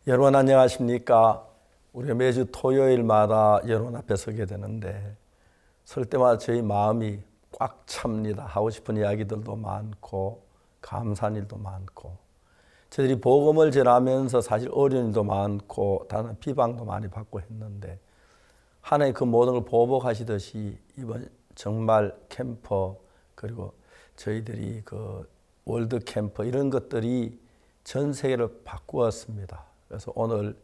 여러분 안녕하십니까? 우리가 매주 토요일마다 여러분 앞에 서게 되는데 설 때마다 저희 마음이 꽉 찹니다. 하고 싶은 이야기들도 많고 감사한 일도 많고 저희들이 복음을 전하면서 사실 어려운 일도 많고 다른 비방도 많이 받고 했는데 하나님 그 모든 걸 보복하시듯이 이번 정말 캠퍼 그리고 저희들이 그 월드 캠퍼 이런 것들이 전 세계를 바꾸었습니다. 그래서 오늘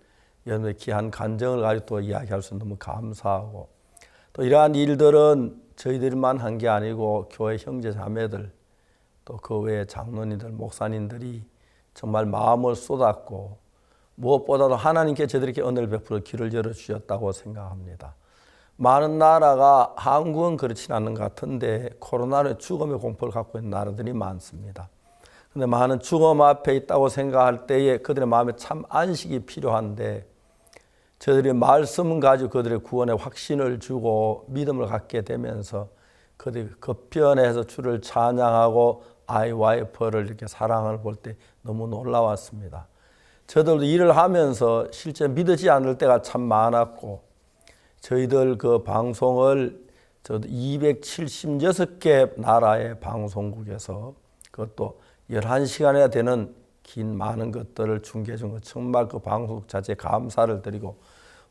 여러분의 귀한 간증을 가지고 또 이야기할 수 너무 감사하고 또 이러한 일들은 저희들만 한 게 아니고 교회 형제 자매들 또 그 외에 장로님들 목사님들이 정말 마음을 쏟았고 무엇보다도 하나님께 저들에게 은혜를 베풀어 길을 열어주셨다고 생각합니다. 많은 나라가 한국은 그렇진 않는 것 같은데 코로나로 죽음의 공포를 갖고 있는 나라들이 많습니다. 근데 많은 죽음 앞에 있다고 생각할 때에 그들의 마음에 참 안식이 필요한데 저들이 말씀을 가지고 그들의 구원의 확신을 주고 믿음을 갖게 되면서 그들이 급변해서 주를 찬양하고 아이와의 벌을 이렇게 사랑을 볼 때 너무 놀라웠습니다. 저들도 일을 하면서 실제 믿어지지 않을 때가 참 많았고 저희들 그 방송을 저도 276개 나라의 방송국에서 그것도 11시간이나 되는 긴 많은 것들을 중계해 준 것 정말 그 방송 자체에 감사를 드리고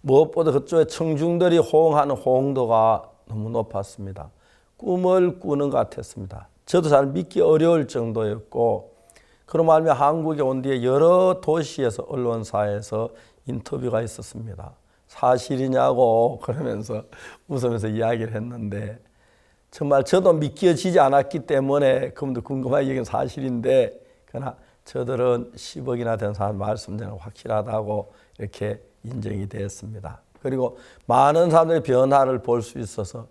무엇보다 그쪽에 청중들이 호응하는 호응도가 너무 높았습니다. 꿈을 꾸는 것 같았습니다. 저도 잘 믿기 어려울 정도였고 그런 말미암아 한국에 온 뒤에 여러 도시에서 언론사에서 인터뷰가 있었습니다. 사실이냐고 그러면서 웃으면서 이야기를 했는데 정말 저도 믿겨지지 않았기 때문에 그분도 궁금하게 여긴 사실인데 그러나 저들은 10억이나 된 사람 말씀 전에 확실하다고 이렇게 인정이 되었습니다. 그리고 많은 사람들의 변화를 볼 수 있어서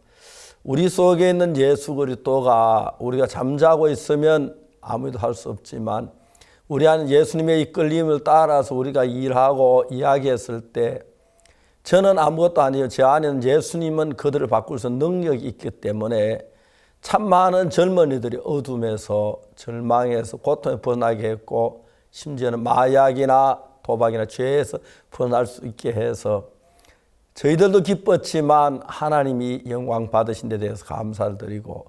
우리 속에 있는 예수 그리스도가 우리가 잠자고 있으면 아무도 할 수 없지만 우리 안에 예수님의 이끌림을 따라서 우리가 일하고 이야기했을 때 저는 아무것도 아니에요. 제 안에는 예수님은 그들을 바꿀 수 있는 능력이 있기 때문에 참 많은 젊은이들이 어둠에서 절망에서 고통에 벗어나게 했고 심지어는 마약이나 도박이나 죄에서 벗어날 수 있게 해서 저희들도 기뻤지만 하나님이 영광 받으신 데 대해서 감사를 드리고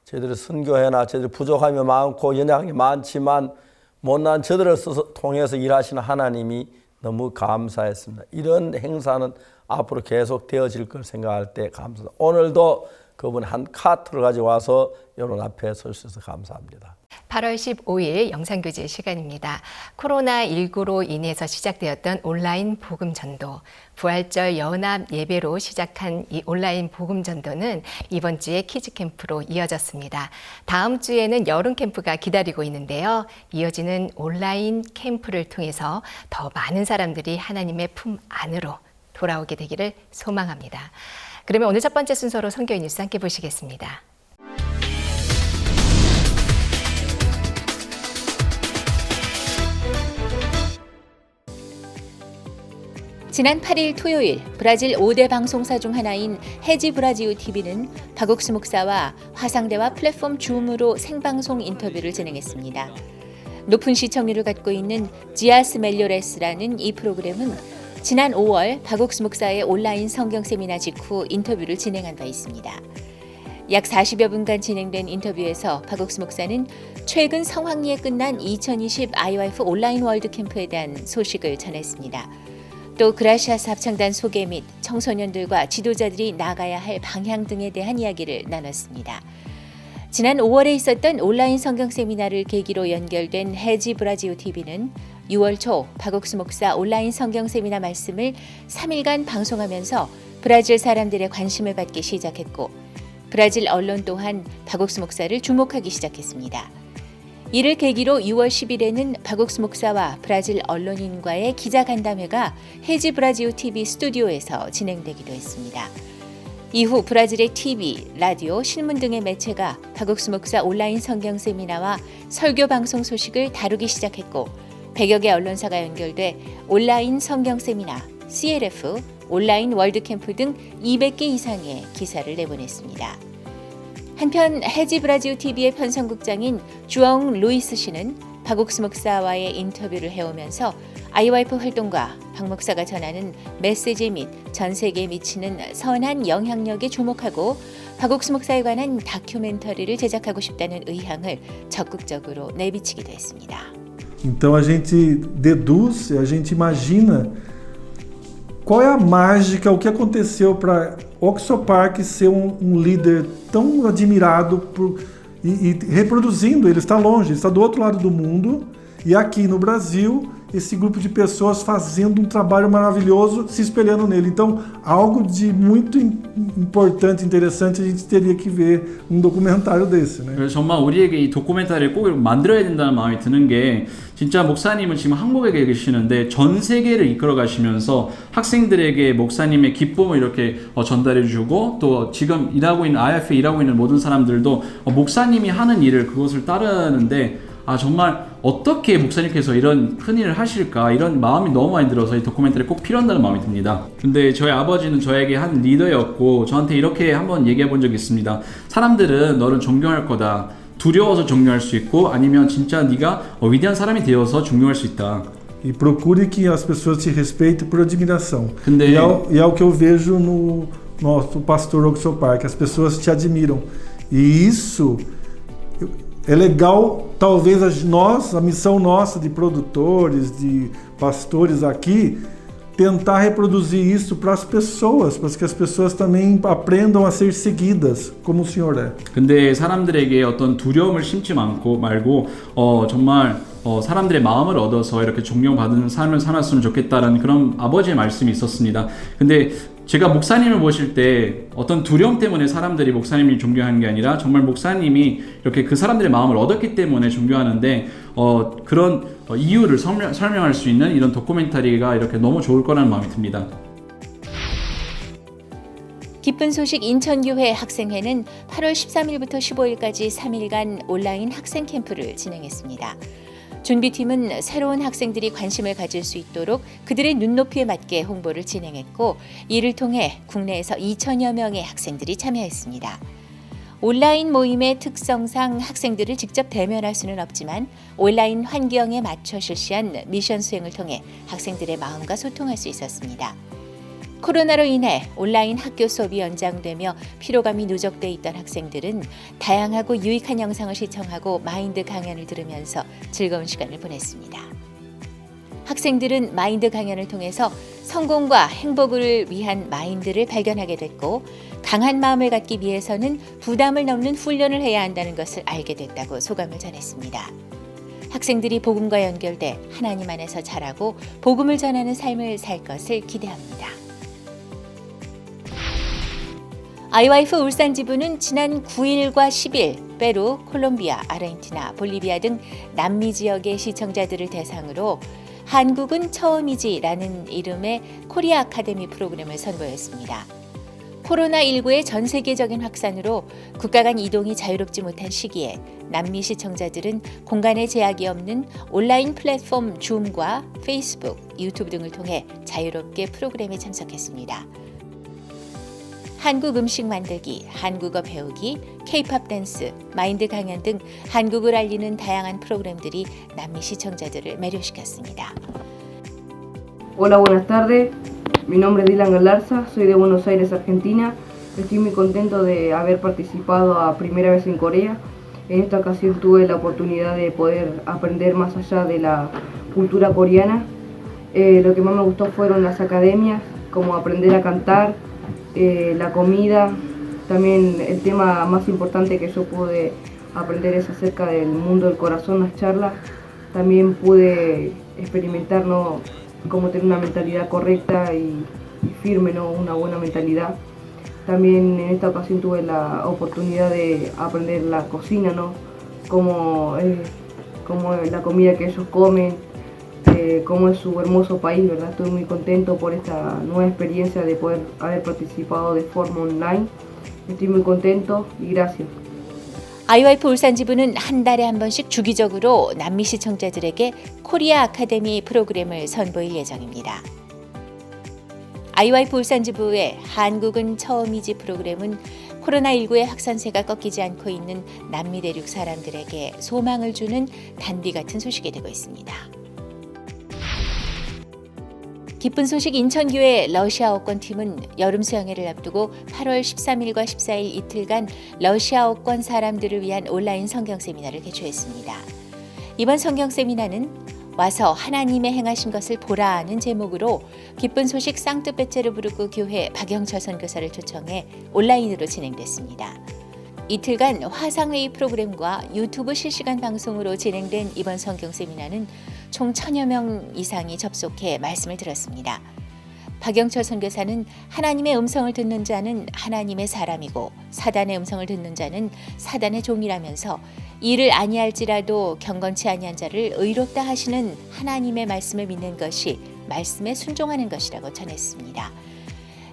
저희들이 선교회나 저희들이 부족함이 많고 연약함이 많지만 못난 저들을 통해서 일하시는 하나님이 너무 감사했습니다. 이런 행사는 앞으로 계속 되어질 걸 생각할 때 감사합니다. 오늘도 그분 한 카트를 가지고 와서 여러분 앞에 설 수 있어서 감사합니다. 8월 15일 영상교제 시간입니다. 코로나19로 인해서 시작되었던 온라인 복음전도, 부활절 연합 예배로 시작한 이 온라인 복음전도는 이번 주에 키즈캠프로 이어졌습니다. 다음 주에는 여름캠프가 기다리고 있는데요. 이어지는 온라인 캠프를 통해서 더 많은 사람들이 하나님의 품 안으로 돌아오게 되기를 소망합니다. 그러면 오늘 첫 번째 순서로 선교인 뉴스 함께 보시겠습니다. 지난 8일 토요일 브라질 5대 방송사 중 하나인 헤지 브라지우 TV는 박옥수 목사와 화상대화 플랫폼 줌으로 생방송 인터뷰를 진행했습니다. 높은 시청률을 갖고 있는 지아스 멜료레스라는 이 프로그램은 지난 5월 박옥수 목사의 온라인 성경 세미나 직후 인터뷰를 진행한 바 있습니다. 약 40여 분간 진행된 인터뷰에서 박옥수 목사는 최근 성황리에 끝난 2020 아이와이프 온라인 월드 캠프에 대한 소식을 전했습니다. 또 그라시아스 합창단 소개 및 청소년들과 지도자들이 나가야 할 방향 등에 대한 이야기를 나눴습니다. 지난 5월에 있었던 온라인 성경 세미나를 계기로 연결된 헤지 브라지오 TV는 6월 초 박옥수 목사 온라인 성경 세미나 말씀을 3일간 방송하면서 브라질 사람들의 관심을 받기 시작했고 브라질 언론 또한 박옥수 목사를 주목하기 시작했습니다. 이를 계기로 6월 10일에는 박옥수 목사와 브라질 언론인과의 기자간담회가 헤지 브라지오 TV 스튜디오에서 진행되기도 했습니다. 이후 브라질의 TV, 라디오, 신문 등의 매체가 박옥수 목사 온라인 성경 세미나와 설교 방송 소식을 다루기 시작했고 100여 개 언론사가 연결돼 온라인 성경 세미나, CLF, 온라인 월드캠프 등 200개 이상의 기사를 내보냈습니다. 한편 헤지 브라지오 TV의 편성국장인 주엉 루이스 씨는 박옥수 목사와의 인터뷰를 해오면서 IYF 활동과 박 목사가 전하는 메시지 및 전 세계에 미치는 선한 영향력에 주목하고 박옥수 목사에 관한 다큐멘터리를 제작하고 싶다는 의향을 적극적으로 내비치기도 했습니다. Então a gente deduz, a gente imagina qual é a mágica, o que aconteceu para Oxopark ser líder tão admirado e reproduzindo, ele está longe, ele está do outro lado do mundo e aqui no Brasil esse grupo de pessoas fazendo trabalho maravilhoso, se espelhando nele. Então, algo de muito importante, interessante, a gente teria que ver documentário desse, né? 그래서 정말 우리에게 이 도큐멘터리를 꼭 만들어야 된다는 마음이 드는 게 진짜 목사님은 지금 한국에 계시는데 전 세계를 이끌어 가시면서 학생들에게 목사님의 기쁨을 이렇게 전달해 주고 또 지금 일하고 있는 IF에 일하고 있는 모든 사람들도 목사님이 하는 일을 그것을 따르는데 정말 어떻게 목사님께서 이런 큰 일을 하실까 이런 마음이 너무 많이 들어서 이 도큐멘터리 꼭 필요한다는 마음이 듭니다. 근데 저희 아버지는 저에게 한 리더였고 저한테 이렇게 한번 얘기해 본 적이 있습니다. 사람들은 너를 존경할 거다. 두려워서 존경할 수 있고 아니면 진짜 네가 위대한 사람이 되어서 존경할 수 있다. E procure que as pessoas te respeitem por admiração. 근데 E é o que eu vejo no nosso pastor Oxopark, as pessoas te admiram. E isso é legal, talvez a missão nossa de produtores, de pastores aqui, tentar reproduzir isso para as pessoas, para que as pessoas também aprendam a ser seguidas, como o Senhor é. 근데 사람들에게 어떤 두려움을 심지 말고 정말 사람들의 마음을 얻어서 이렇게 존경받는 삶을 살았으면 좋겠다라는 그런 아버지의 말씀이 있었습니다. 근데 제가 목사님을 모실 때 어떤 두려움 때문에 사람들이 목사님을 존경하는 게 아니라 정말 목사님이 이렇게 그 사람들의 마음을 얻었기 때문에 존경하는데 그런 이유를 설명할 수 있는 이런 도큐멘터리가 이렇게 너무 좋을 거라는 마음이 듭니다. 기쁜 소식 인천교회 학생회는 8월 13일부터 15일까지 3일간 온라인 학생 캠프를 진행했습니다. 준비팀은 새로운 학생들이 관심을 가질 수 있도록 그들의 눈높이에 맞게 홍보를 진행했고 이를 통해 국내에서 2천여 명의 학생들이 참여했습니다. 온라인 모임의 특성상 학생들을 직접 대면할 수는 없지만 온라인 환경에 맞춰 실시한 미션 수행을 통해 학생들의 마음과 소통할 수 있었습니다. 코로나로 인해 온라인 학교 수업이 연장되며 피로감이 누적돼 있던 학생들은 다양하고 유익한 영상을 시청하고 마인드 강연을 들으면서 즐거운 시간을 보냈습니다. 학생들은 마인드 강연을 통해서 성공과 행복을 위한 마인드를 발견하게 됐고 강한 마음을 갖기 위해서는 부담을 넘는 훈련을 해야 한다는 것을 알게 됐다고 소감을 전했습니다. 학생들이 복음과 연결돼 하나님 안에서 자라고 복음을 전하는 삶을 살 것을 기대합니다. IYF 울산 지부는 지난 9일과 10일 페루, 콜롬비아, 아르헨티나, 볼리비아 등 남미 지역의 시청자들을 대상으로 한국은 처음이지라는 이름의 코리아 아카데미 프로그램을 선보였습니다. 코로나19의 전 세계적인 확산으로 국가 간 이동이 자유롭지 못한 시기에 남미 시청자들은 공간의 제약이 없는 온라인 플랫폼 줌과 페이스북, 유튜브 등을 통해 자유롭게 프로그램에 참석했습니다. 한국 음식 만들기, 한국어 배우기, K-팝 댄스, 마인드 강연 등 한국을 알리는 다양한 프로그램들이 남미 시청자들을 매료시켰습니다. Hola, buenas tardes. Mi nombre es Dylan Galarza, soy de Buenos Aires, Argentina. Estoy muy contento de haber participado a primera vez en Corea. En esta ocasión tuve la oportunidad de poder aprender más allá de la cultura coreana Lo que más me gustó fueron las academias, como aprender a cantar, la comida. También el tema más importante que yo pude aprender es acerca del mundo del corazón, las charlas. También pude experimentar, ¿no?, cómo tener una mentalidad correcta y firme, ¿no?, una buena mentalidad. También en esta ocasión tuve la oportunidad de aprender la cocina, ¿no?, cómo la comida que ellos comen, cómo es su hermoso país, ¿verdad? Estoy muy contento por esta nueva experiencia de poder haber participado de forma online. Estoy muy contento y gracias. IYF 울산지부는 한 달에 한 번씩 주기적으로 남미 시청자들에게 코리아 아카데미 프로그램을 선보일 예정입니다. IYF 울산지부의 한국은 처음이지 프로그램은 코로나19의 확산세가 꺾이지 않고 있는 남미 대륙 사람들에게 소망을 주는 단비 같은 소식이 되고 있습니다. 기쁜 소식 인천교회 러시아어권팀은 여름 수양회를 앞두고 8월 13일과 14일 이틀간 러시아어권 사람들을 위한 온라인 성경 세미나를 개최했습니다. 이번 성경 세미나는 와서 하나님의 행하신 것을 보라는 제목으로 기쁜 소식 상트페테르부르크 교회 박영철 선교사를 초청해 온라인으로 진행됐습니다. 이틀간 화상회의 프로그램과 유튜브 실시간 방송으로 진행된 이번 성경 세미나는 총 1000여 명 이상이 접속해 말씀을 들었습니다. 박영철 선교사는 하나님의 음성을 듣는 자는 하나님의 사람이고 사단의 음성을 듣는 자는 사단의 종이라면서 이를 아니할지라도 경건치 아니한 자를 의롭다 하시는 하나님의 말씀을 믿는 것이 말씀에 순종하는 것이라고 전했습니다.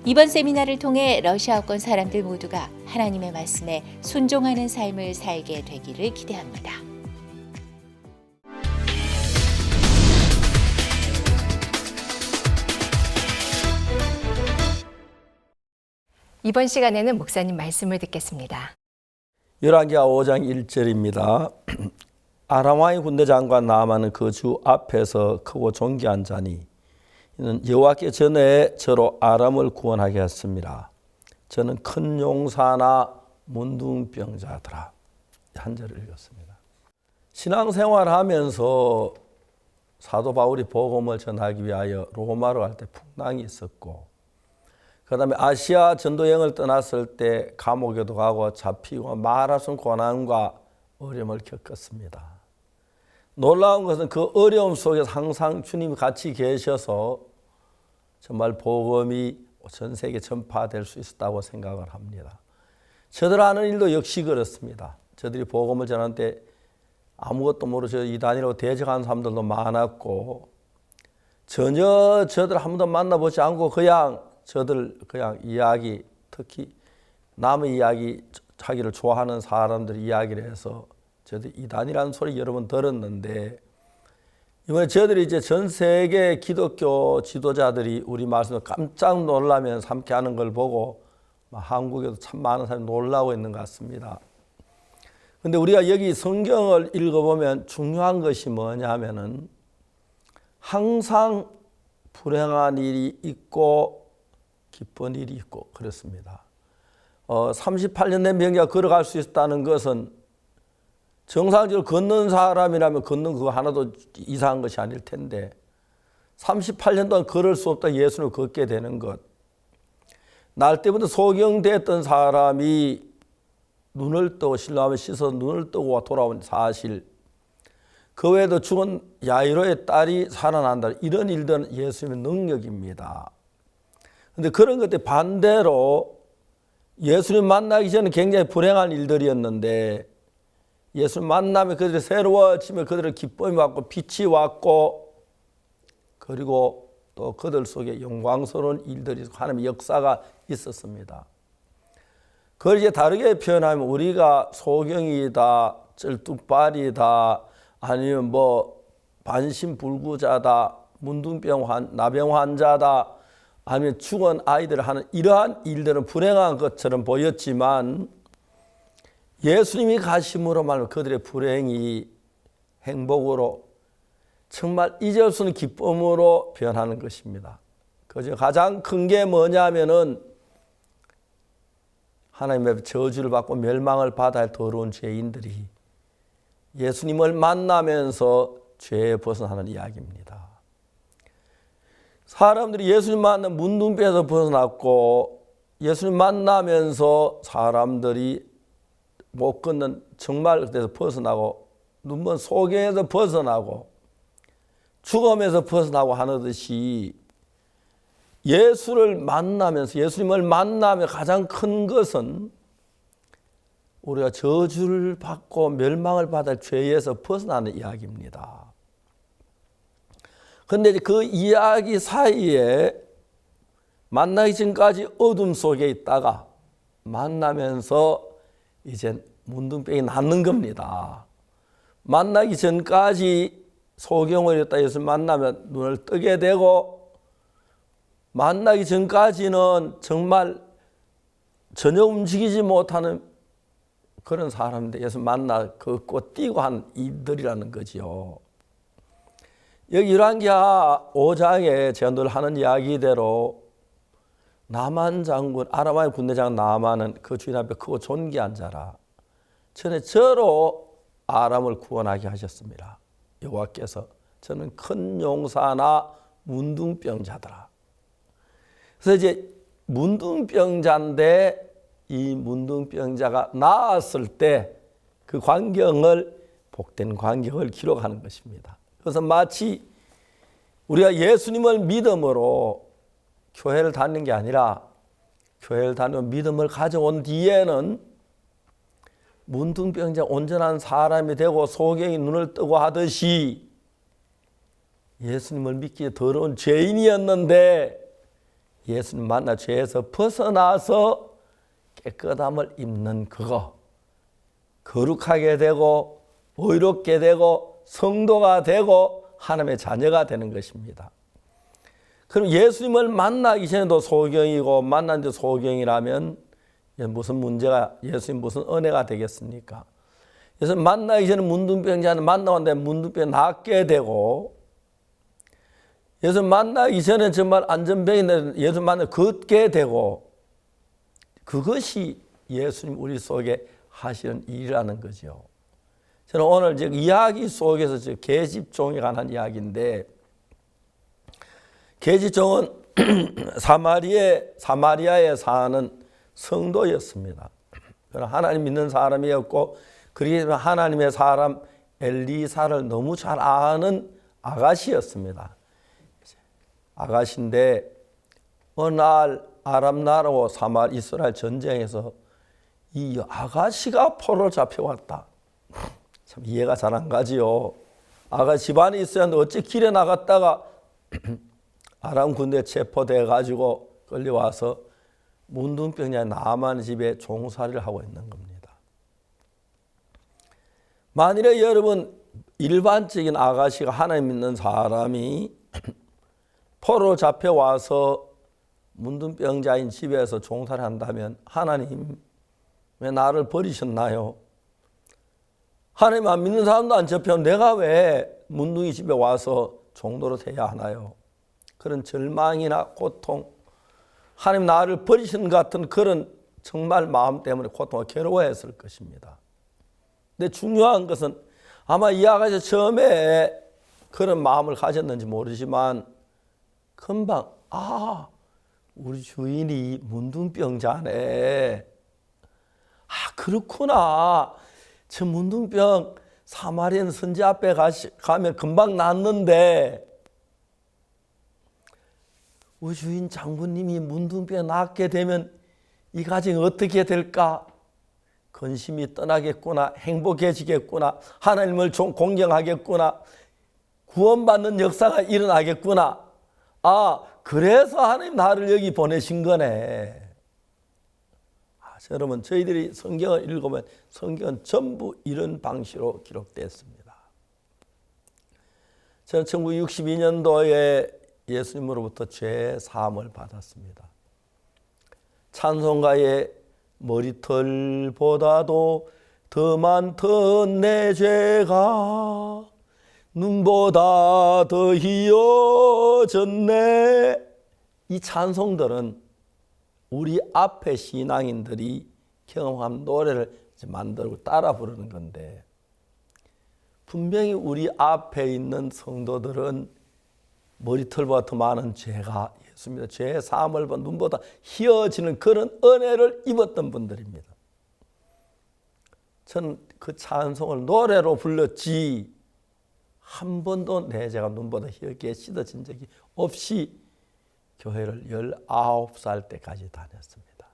이번 세미나를 통해 러시아어권 사람들 모두가 하나님의 말씀에 순종하는 삶을 살게 되기를 기대합니다. 이번 시간에는 목사님 말씀을 듣겠습니다. 열왕기하 5장 1절입니다. 아람 왕의 군대 장관 나아만은 그 주 앞에서 크고 존귀한 자니 이는 여호와께 전에 저로 아람을 구원하게 했습니다. 저는 큰 용사나 문둥병자더라. 한 절을 읽었습니다. 신앙생활하면서 사도 바울이 복음을 전하기 위하여 로마로 갈 때 풍랑이 있었고, 그 다음에 아시아 전도여행을 떠났을 때 감옥에도 가고 잡히고 말할 수 없는 고난과 어려움을 겪었습니다. 놀라운 것은 그 어려움 속에서 항상 주님이 같이 계셔서 정말 복음이 전 세계 전파될 수 있었다고 생각을 합니다. 저들 하는 일도 역시 그렇습니다. 저들이 복음을 전하는데 아무것도 모르죠. 이단이라고 대적하는 사람들도 많았고, 전혀 저들 한 번도 만나보지 않고 저들 그냥 이야기, 특히 남의 이야기 하기를 좋아하는 사람들이 이야기를 해서 저들 이단이라는 소리 여러 번 들었는데, 이번에 저들이 이제 전 세계 기독교 지도자들이 우리 말씀을 깜짝 놀라면서 함께 하는 걸 보고 한국에도 참 많은 사람이 놀라고 있는 것 같습니다. 근데 우리가 여기 성경을 읽어보면 중요한 것이 뭐냐 하면은 항상 불행한 일이 있고 기쁜 일이 있고 그렇습니다. 38년 된 병기가 걸어갈 수 있다는 것은 정상적으로 걷는 사람이라면 걷는 그거 하나도 이상한 것이 아닐 텐데 38년 동안 걸을 수 없다 예수를 걷게 되는 것. 날 때부터 소경됐던 사람이 눈을 뜨고 신랑하며 씻어 눈을 뜨고 돌아온 사실, 그 외에도 죽은 야이로의 딸이 살아난다, 이런 일들은 예수님의 능력입니다. 그런데 그런 것들 반대로 예수님 만나기 전에 굉장히 불행한 일들이었는데 예수님 만나면 그들이 새로워지며 그들의 기쁨이 왔고 빛이 왔고, 그리고 또 그들 속에 영광스러운 일들이 하나님의 역사가 있었습니다. 그걸 이제 다르게 표현하면 우리가 소경이다, 쩔뚝발이다, 아니면 뭐 반신불구자다, 문둥병 나병 환자다, 아니면 죽은 아이들을 하는 이러한 일들은 불행한 것처럼 보였지만 예수님이 가심으로 말하면 그들의 불행이 행복으로 정말 잊을 수 없는 기쁨으로 변하는 것입니다. 그중 가장 큰 게 뭐냐면은 하나님의 저주를 받고 멸망을 받아야 할 더러운 죄인들이 예수님을 만나면서 죄에 벗어나는 이야기입니다. 사람들이 예수님 만나 문둥병에서 벗어났고 예수님 만나면서 사람들이 못 걷는 정말에서 벗어나고 눈먼 소경에서 벗어나고 죽음에서 벗어나고 하듯이 예수를 만나면서 예수님을 만나며 가장 큰 것은 우리가 저주를 받고 멸망을 받을 죄에서 벗어나는 이야기입니다. 그런데 그 이야기 사이에 만나기 전까지 어둠 속에 있다가 만나면서 이제 문둥병이 낫는 겁니다. 만나기 전까지 소경을 했다 예수를 만나면 눈을 뜨게 되고 만나기 전까지는 정말 전혀 움직이지 못하는 그런 사람인데 예수 만나 걷고 뛰고 한 이들이라는 거지요. 여기 열왕기하 5장에 제가 늘 하는 이야기대로 나만 장군, 아람의 군대장 나만은 그 주인 앞에 크고 존귀한 자라. 전에 저로 아람을 구원하게 하셨습니다. 여호와께서 저는 큰 용사나 문둥병자더라. 그래서 이제 문둥병자인데 이 문둥병자가 나았을 때 그 광경을 복된 광경을 기록하는 것입니다. 그래서 마치 우리가 예수님을 믿음으로 교회를 다니는 게 아니라 교회를 다니고 믿음을 가져온 뒤에는 문둥병자 온전한 사람이 되고 소경이 눈을 뜨고 하듯이 예수님을 믿기에 더러운 죄인이었는데 예수님 만나 죄에서 벗어나서 깨끗함을 입는 그거 거룩하게 되고 의롭게 되고 성도가 되고 하나님의 자녀가 되는 것입니다. 그럼 예수님을 만나기 전에도 소경이고 만난 데 소경이라면 무슨 문제가 예수님 무슨 은혜가 되겠습니까? 예수님 만나기 전에 문둥병자는 만나는데 문둥병이 낫게 되고 예수님 만나기 전에 정말 안전병인데 예수님 만나 걷게 되고 그것이 예수님 우리 속에 하시는 일이라는 거죠. 저는 오늘 지금 이야기 속에서 계집종에 관한 이야기인데 계집종은 사마리아에 사는 성도였습니다. 하나님 믿는 사람이었고 그리고 하나님의 사람 엘리사를 너무 잘 아는 아가씨였습니다. 아가씨인데 어느 날 아람 나라와 이스라엘 전쟁에서 이 아가씨가 포로로 잡혀왔다. 참 이해가 잘 안 가지요. 아가씨 집안에 있었는데 어찌 길에 나갔다가 아람 군대에 체포돼 가지고 끌려와서 문둥병자 나만 집에 종살이를 하고 있는 겁니다. 만일에 여러분 일반적인 아가씨가 하나님 믿는 사람이 포로로 잡혀와서 문둥병자인 집에서 종살이 한다면 하나님 왜 나를 버리셨나요? 하나님 안 믿는 사람도 안 잡혀 내가 왜 문둥이 집에 와서 종로로 돼야 하나요? 그런 절망이나 고통 하나님 나를 버리신 것 같은 그런 정말 마음 때문에 고통과 괴로워했을 것입니다. 근데 중요한 것은 아마 이 아가씨 처음에 그런 마음을 가졌는지 모르지만 금방 우리 주인이 문둥병자네. 그렇구나. 저 문둥병 사마리안 선지 앞에 가면 금방 낫는데 우리 주인 장군님이 문둥병에 낫게 되면 이 가정이 어떻게 될까? 근심이 떠나겠구나. 행복해지겠구나. 하나님을 공경하겠구나. 구원받는 역사가 일어나겠구나. 그래서 하나님 나를 여기 보내신 거네. 여러분 저희들이 성경을 읽으면 성경은 전부 이런 방식으로 기록됐습니다. 저는 1962년도에 예수님으로부터 죄 사함을 받았습니다. 찬송가의 머리털보다도 더 많던 내 죄가 눈보다 더 희어졌네. 이 찬송들은 우리 앞에 신앙인들이 경험한 노래를 만들고 따라 부르는 건데 분명히 우리 앞에 있는 성도들은 머리털보다 더 많은 죄가 있습니다. 죄의 사함을 본 눈보다 희어지는 그런 은혜를 입었던 분들입니다. 저는 그 찬송을 노래로 불렀지 한 번도 내 죄가 눈보다 희어게 씻어진 적이 없이 교회를 19살 때까지 다녔습니다.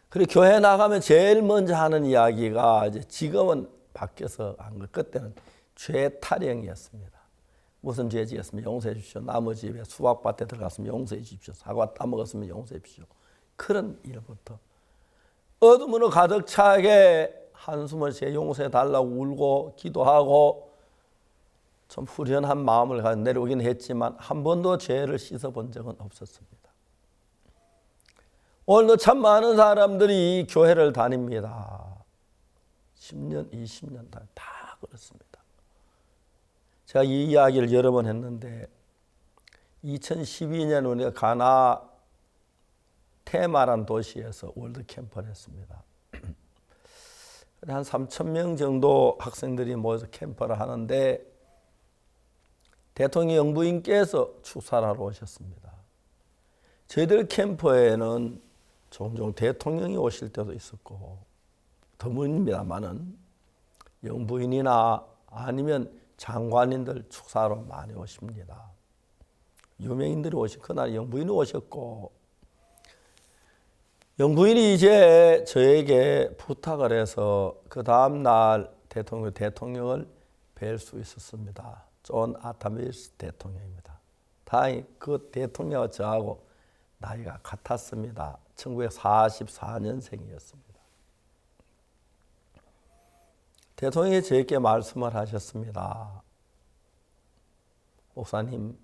그리고 교회 나가면 제일 먼저 하는 이야기가 이제 지금은 바뀌어서 한 것, 그때는 죄 타령이었습니다. 무슨 죄 지었으면 용서해 주십시오. 나무 집에 수박밭에 들어갔으면 용서해 주십시오. 사과 따먹었으면 용서해 주십시오. 그런 일부터 어둠으로 가득 차게 한숨을 쉬어 용서해 달라고 울고 기도하고 좀 후련한 마음을 가지고 내려오긴 했지만 한 번도 죄를 씻어본 적은 없었습니다. 오늘도 참 많은 사람들이 교회를 다닙니다. 10년, 20년 다 그렇습니다. 제가 이 이야기를 여러 번 했는데 2012년 우리가 가나 테마란 도시에서 월드 캠프를 했습니다. 한 3,000명 정도 학생들이 모여서 캠프를 하는데 대통령 영부인께서 축사를 하러 오셨습니다. 저희들 캠프에는 종종 대통령이 오실 때도 있었고 드뭅니다마는 영부인이나 아니면 장관인들 축사로 많이 오십니다. 유명인들이 오신 그날 영부인이 오셨고 영부인이 이제 저에게 부탁을 해서 그 다음날 대통령을 뵐 수 있었습니다. 존 아타밀스 대통령입니다. 다행히 그 대통령과 저하고 나이가 같았습니다. 1944년생이었습니다. 대통령이 저에게 말씀을 하셨습니다. 목사님,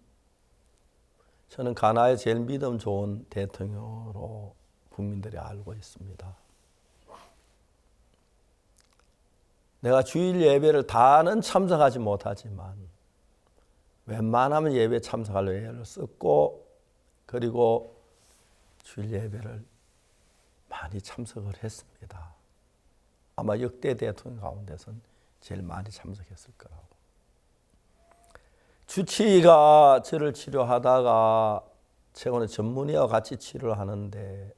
저는 가나의 제일 믿음 좋은 대통령으로 국민들이 알고 있습니다. 내가 주일 예배를 다는 참석하지 못하지만 웬만하면 예배 참석할 예를 썼고 그리고 주일 예배를 많이 참석을 했습니다. 아마 역대 대통령 가운데서는 제일 많이 참석했을 거라고. 주치의가 저를 치료하다가 최근에 전문의와 같이 치료를 하는데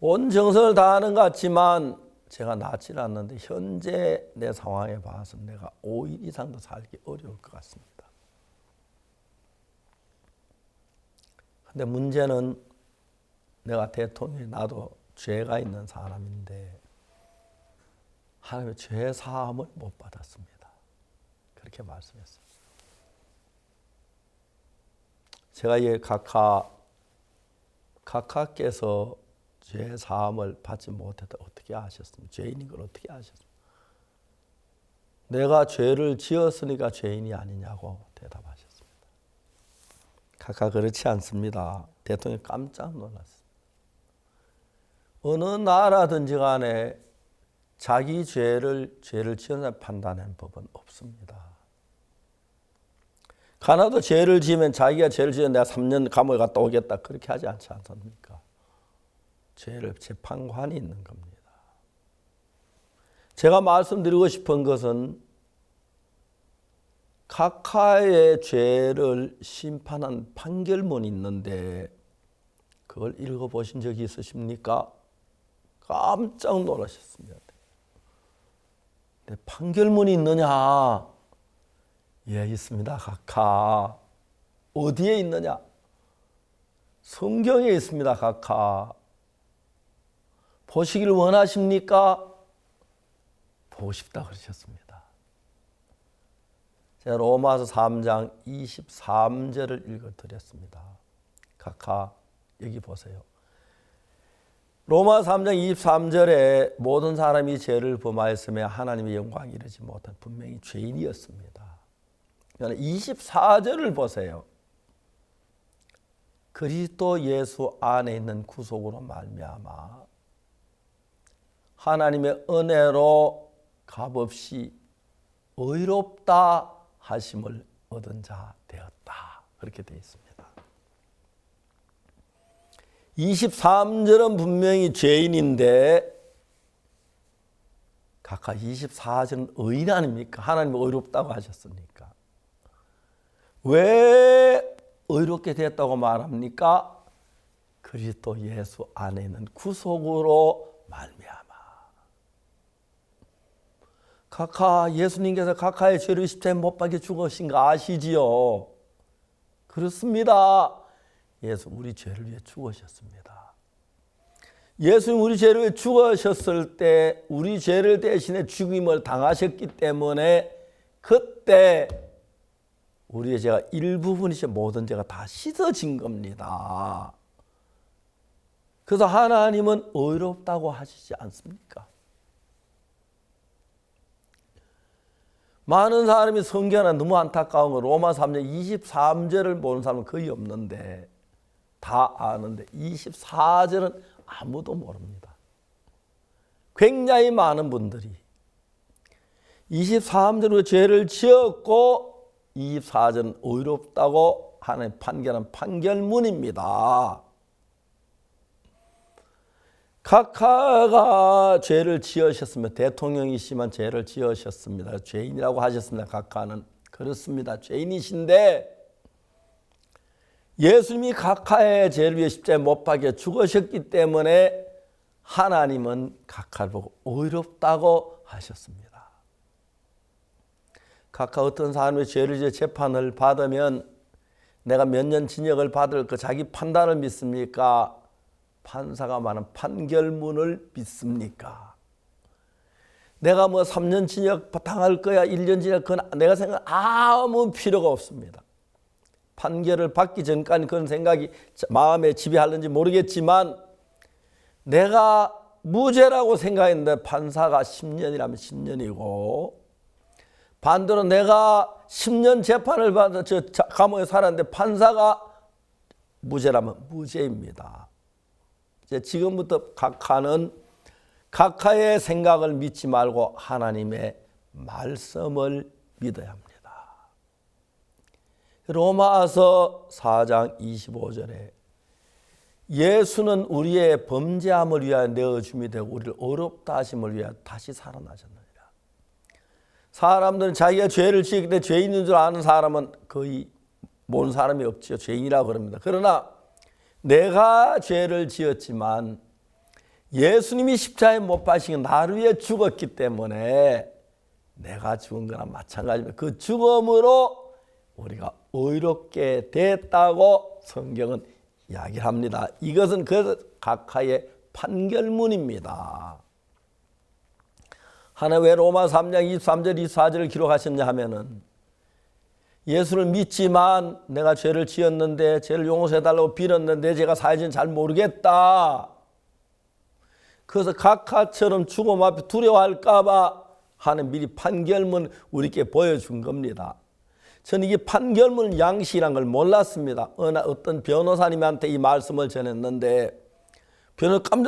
온 정성을 다하는 것 같지만 제가 낫질 않는데 현재 내 상황에 봐서 내가 5일 이상도 살기 어려울 것 같습니다. 근데 문제는 내가 대통령이 나도 죄가 있는 사람인데 하나님의 죄 사함을 못 받았습니다. 그렇게 말씀했어요. 제가 이 각하께서 죄 사함을 받지 못했다 어떻게 아셨습니까? 죄인인 걸 어떻게 아셨습니까? 내가 죄를 지었으니까 죄인이 아니냐고 대답하셨습니다. 각하 그렇지 않습니다. 대통령이 깜짝 놀랐어요. 어느 나라든지 간에 자기 죄를 지은 사람 판단하는 법은 없습니다. 가나도 죄를 지으면 자기가 죄를 지으면 내가 3년 감옥에 갔다 오겠다 그렇게 하지 않지 않습니까? 죄를 재판관이 있는 겁니다. 제가 말씀드리고 싶은 것은 각하의 죄를 심판한 판결문이 있는데 그걸 읽어보신 적이 있으십니까? 깜짝 놀라셨습니다. 근데 판결문이 있느냐? 예, 있습니다. 각하. 어디에 있느냐? 성경에 있습니다. 각하. 보시기를 원하십니까? 보고 싶다 그러셨습니다. 제가 로마서 3장 23절을 읽어드렸습니다. 각하 여기 보세요. 로마 3장 23절에 모든 사람이 죄를 범하였으며 하나님의 영광에 이르지 못한 분명히 죄인이었습니다. 24절을 보세요. 그리스도 예수 안에 있는 구속으로 말미암아 하나님의 은혜로 값없이 의롭다 하심을 얻은 자 되었다. 그렇게 되어 있습니다. 23절은 분명히 죄인인데 각하 24절은 의인 아닙니까? 하나님 의롭다고 하셨으니까. 왜 의롭게 됐다고 말합니까? 그리스도 예수 안에 있는 구속으로 말미암아. 각하, 예수님께서 각하의 죄를 십자가에 못 박혀 죽으신 거 아시지요? 그렇습니다. 예수 우리 죄를 위해 죽으셨습니다. 예수님 우리 죄를 위해 죽으셨을 때 우리 죄를 대신해 죽임을 당하셨기 때문에 그때 우리의 죄가 일부분이지 모든 죄가 다 씻어진 겁니다. 그래서 하나님은 의롭다고 하시지 않습니까? 많은 사람이 성경에 너무 안타까운 거 로마 3장 23절을 보는 사람은 거의 없는데 다 아는데 24절은 아무도 모릅니다. 굉장히 많은 분들이 23절로 죄를 지었고 24절은 의롭다고 하는 판결은 판결문입니다. 각하가 죄를 지으셨으면 대통령이시면 죄를 지으셨습니다. 죄인이라고 하셨습니다. 각하는 그렇습니다. 죄인이신데 예수님이 각하의 죄를 위해 십자가에 못 박혀 죽으셨기 때문에 하나님은 각하를 보고 의롭다고 하셨습니다. 각하 어떤 사람이 죄를 지어 재판을 받으면 내가 몇 년 징역을 받을 그 자기 판단을 믿습니까? 판사가 말하는 판결문을 믿습니까? 내가 뭐 3년 징역 당할 거야, 1년 징역, 그건 내가 생각 아무 필요가 없습니다. 판결을 받기 전까지 그런 생각이 마음에 지배하는지 모르겠지만 내가 무죄라고 생각했는데 판사가 10년이라면 10년이고 반대로 내가 10년 재판을 받아 저 감옥에 살았는데 판사가 무죄라면 무죄입니다. 이제 지금부터 각하는 각하의 생각을 믿지 말고 하나님의 말씀을 믿어야 합니다. 로마서 4장 25절에 예수는 우리의 범죄함을 위하여 내어줌이 되고 우리를 어렵다 하심을 위하여 다시 살아나셨느니라. 사람들은 자기가 죄를 지었기 때문에 죄인인 줄 아는 사람은 거의 모르는 사람이 없지요. 죄인이라고 그럽니다. 그러나 내가 죄를 지었지만 예수님이 십자가에 못 박히신 나를 위해 죽었기 때문에 내가 죽은 거나 마찬가지입니다. 그 죽음으로 우리가 의롭게 됐다고 성경은 이야기를 합니다. 이것은 그 각하의 판결문입니다. 하나님 왜 로마 3장 23절 24절을 기록하셨냐 하면은 예수를 믿지만 내가 죄를 지었는데 죄를 용서해달라고 빌었는데 제가 사실은 잘 모르겠다. 그래서 각하처럼 죽음 앞에 두려워할까 봐 하는 미리 판결문 우리께 보여준 겁니다. 저는 이게 판결문 양식이란 걸 몰랐습니다. 어떤 변호사님한테 이 말씀을 전했는데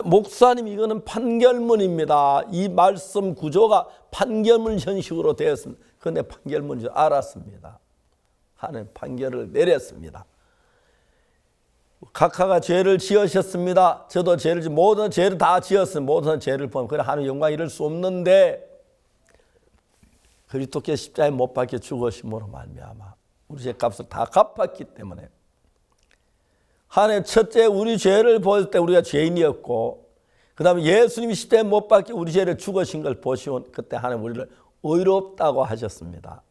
목사님 이거는 판결문입니다. 이 말씀 구조가 판결문 형식으로 되었습니다. 그런데 판결문인 줄 알았습니다. 하는 판결을 내렸습니다. 각하가 죄를 지으셨습니다. 저도 죄를 모든 죄를 다 지었습니다. 모든 죄를 보면 그래 하나님 영광 이룰 수 없는데 그리스도께서 십자가에 못 박혀 죽으심으로 말미암아 우리 죄값을 다 갚았기 때문에 하나님 첫째 우리 죄를 볼 때 우리가 죄인이었고 그 다음에 예수님이 십자가에 못 박혀 우리 죄를 죽으신 걸 보시온 그때 하나님 우리를 의롭다고 하셨습니다.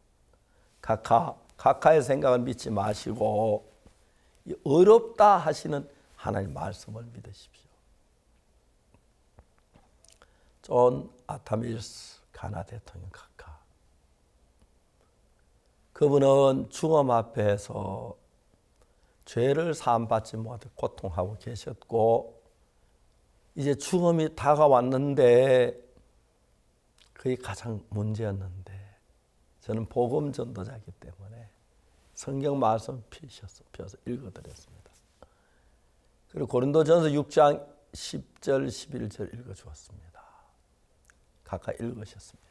각하의 생각을 믿지 마시고 의롭다 하시는 하나님 말씀을 믿으십시오. 존 아타밀스 가나 대통령 각하. 그분은 죽음 앞에서 죄를 사함받지 못해 고통하고 계셨고 이제 죽음이 다가왔는데 그게 가장 문제였는데 저는 복음 전도자이기 때문에 성경 말씀 펴서 읽어드렸습니다. 그리고 고린도전서 6장 10절 11절 읽어주었습니다. 각각 읽으셨습니다.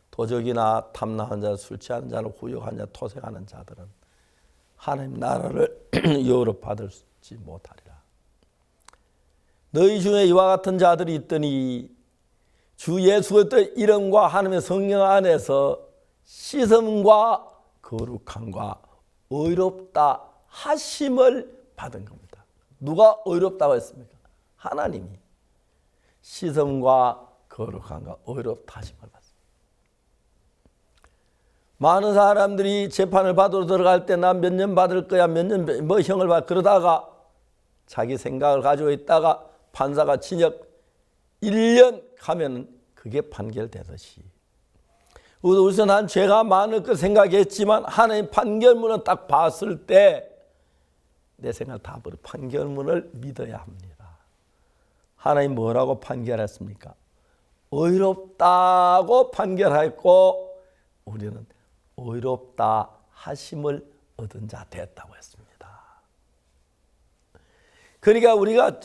도적이나 탐나한 자, 술 취하는 자를 후욕하는 자, 토색하는 자들은 하나님 나라를 영접받지 못하리라. 너희 중에 이와 같은 자들이 있더니 주 예수 그리스도의 이름과 하나님의 성령 안에서 씻음과 거룩함과 의롭다 하심을 받은 겁니다. 누가 의롭다고 했습니까? 하나님이. 씻음과 거룩함과 의롭다 하심을 받습니다. 많은 사람들이 재판을 받으러 들어갈 때 난 몇 년 받을 거야, 몇 년 뭐 형을 받 그러다가 자기 생각을 가지고 있다가 판사가 징역 1년 가면 그게 판결되듯이 우선 난 죄가 많을 거 생각했지만 하나님 판결문을 딱 봤을 때 내 생각 다 버려. 판결문을 믿어야 합니다. 하나님 뭐라고 판결했습니까? 의롭다고 판결했고 우리는 의롭다 하심을 얻은 자 됐다고 했습니다. 그러니까 우리가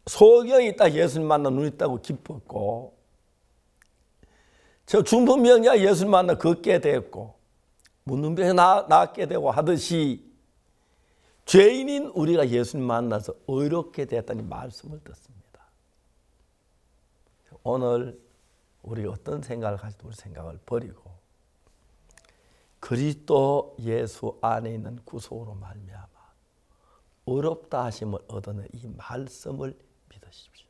소경이 딱 예수님 만나 눈이 뜨고 기뻤고 저 중풍병자 예수님 만나 걷게 됐고 문둥병이 낫게 되고 하듯이 죄인인 우리가 예수님 만나서 의롭게 됐다니 말씀을 듣습니다. 오늘 우리가 어떤 생각을 가지고 우리 생각을 버리고 그리스도 예수 안에 있는 구속으로 말미암아 의롭다 하심을 얻는 이 말씀을 믿으십시오.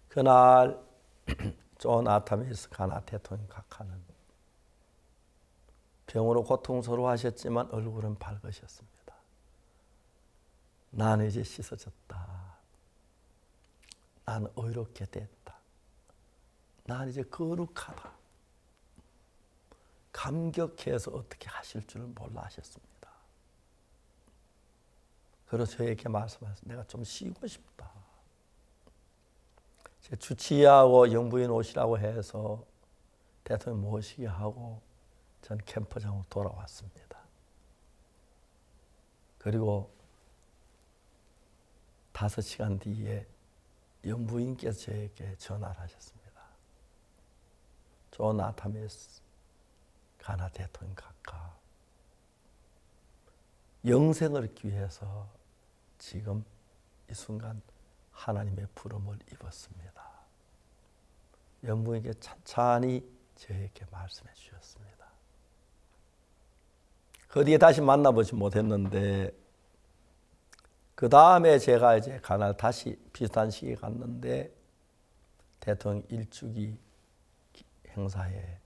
그날 존 아타미스 가나 대통령 각하는 병으로 고통스러워하셨지만 얼굴은 밝으셨습니다. 나는 이제 씻어졌다. 나는 의롭게 됐다. 나는 이제 거룩하다. 감격해서 어떻게 하실 줄을 몰라 하셨습니다. 그래서 저에게 말씀하셨어요. 내가 좀 쉬고 싶다. 제 주치의하고 영부인 오시라고 해서 대통령 모시게 하고 전 캠프장으로 돌아왔습니다. 그리고 5시간 뒤에 영부인께서 저에게 전화를 하셨습니다. 존 아타미스 가나 대통령 각하 영생을 얻기 위해서 지금 이 순간 하나님의 부름을 입었습니다. 영부인께 찬찬히 저에게 말씀해 주셨습니다. 그 뒤에 다시 만나보지 못했는데 그 다음에 제가 이제 가나를 다시 비슷한 시기에 갔는데 대통령 일주기 행사에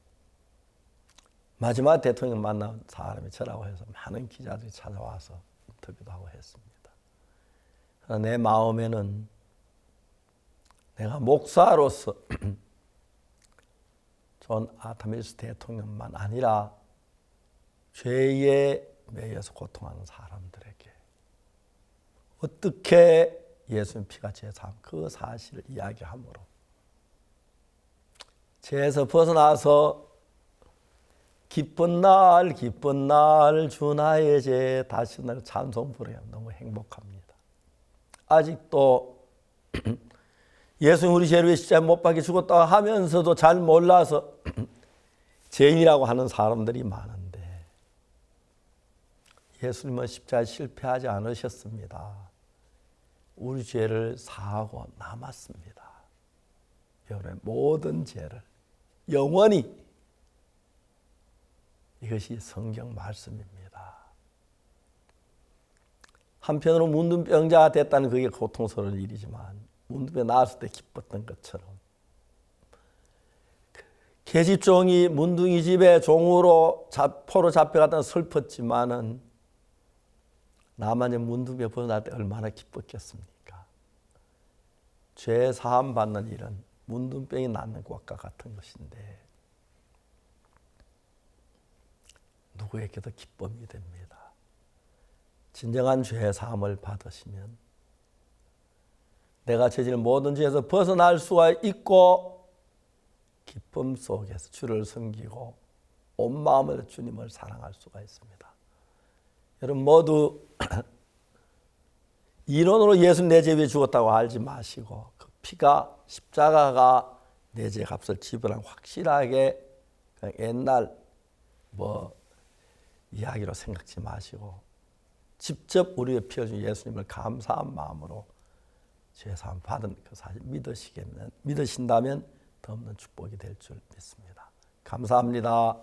마지막 대통령 만난 사람이 저라고 해서 많은 기자들이 찾아와서 인터뷰도 하고 했습니다. 내 마음에는 내가 목사로서 존 아타미스 대통령만 아니라 죄에 매여서 고통하는 사람들에게 어떻게 예수님 피가 제사함 그 사실을 이야기함으로 죄에서 벗어나서 기쁜 날 주 나의 죄 다시 날 찬송 부르며 너무 행복합니다. 아직도 예수님 우리 죄를 위해 십자가에 못 박혀 죽었다고 하면서도 잘 몰라서 죄인이라고 하는 사람들이 많은데 예수님은 십자가에 실패하지 않으셨습니다. 우리 죄를 사하고 남았습니다. 여러분의 모든 죄를 영원히 이것이 성경 말씀입니다. 한편으로 문둥병자가 됐다는 그게 고통스러운 일이지만 문둥병 나았을 때 기뻤던 것처럼 계집종이 문둥이 집에 종으로 포로 잡혀갔다는 슬펐지만은 나만 문둥병 벗어날 때 얼마나 기뻤겠습니까? 죄 사함 받는 일은 문둥병이 낫는 것과 같은 것인데 누구에게도 기쁨이 됩니다. 진정한 죄 사함을 받으시면 내가 저지른 모든 죄에서 벗어날 수가 있고 기쁨 속에서 주를 섬기고 온 마음으로 주님을 사랑할 수가 있습니다. 여러분 모두 이론으로 예수 내 죄 위해 죽었다고 알지 마시고 그 피가 십자가가 내 죄 값을 지불한 확실하게 그냥 옛날 이야기로 생각지 마시고 직접 우리의 피를 준 예수님을 감사한 마음으로 죄사함 받은 그 사실 믿으신다면 더 없는 축복이 될 줄 믿습니다. 감사합니다.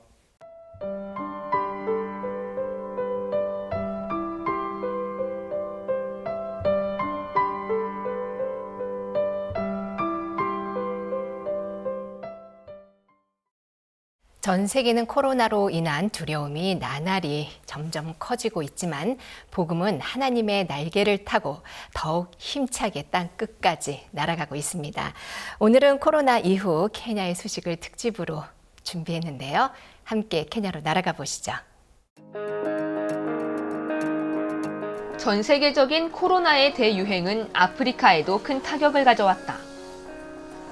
전 세계는 코로나로 인한 두려움이 나날이 점점 커지고 있지만 복음은 하나님의 날개를 타고 더욱 힘차게 땅 끝까지 날아가고 있습니다. 오늘은 코로나 이후 케냐의 소식을 특집으로 준비했는데요. 함께 케냐로 날아가 보시죠. 전 세계적인 코로나의 대유행은 아프리카에도 큰 타격을 가져왔다.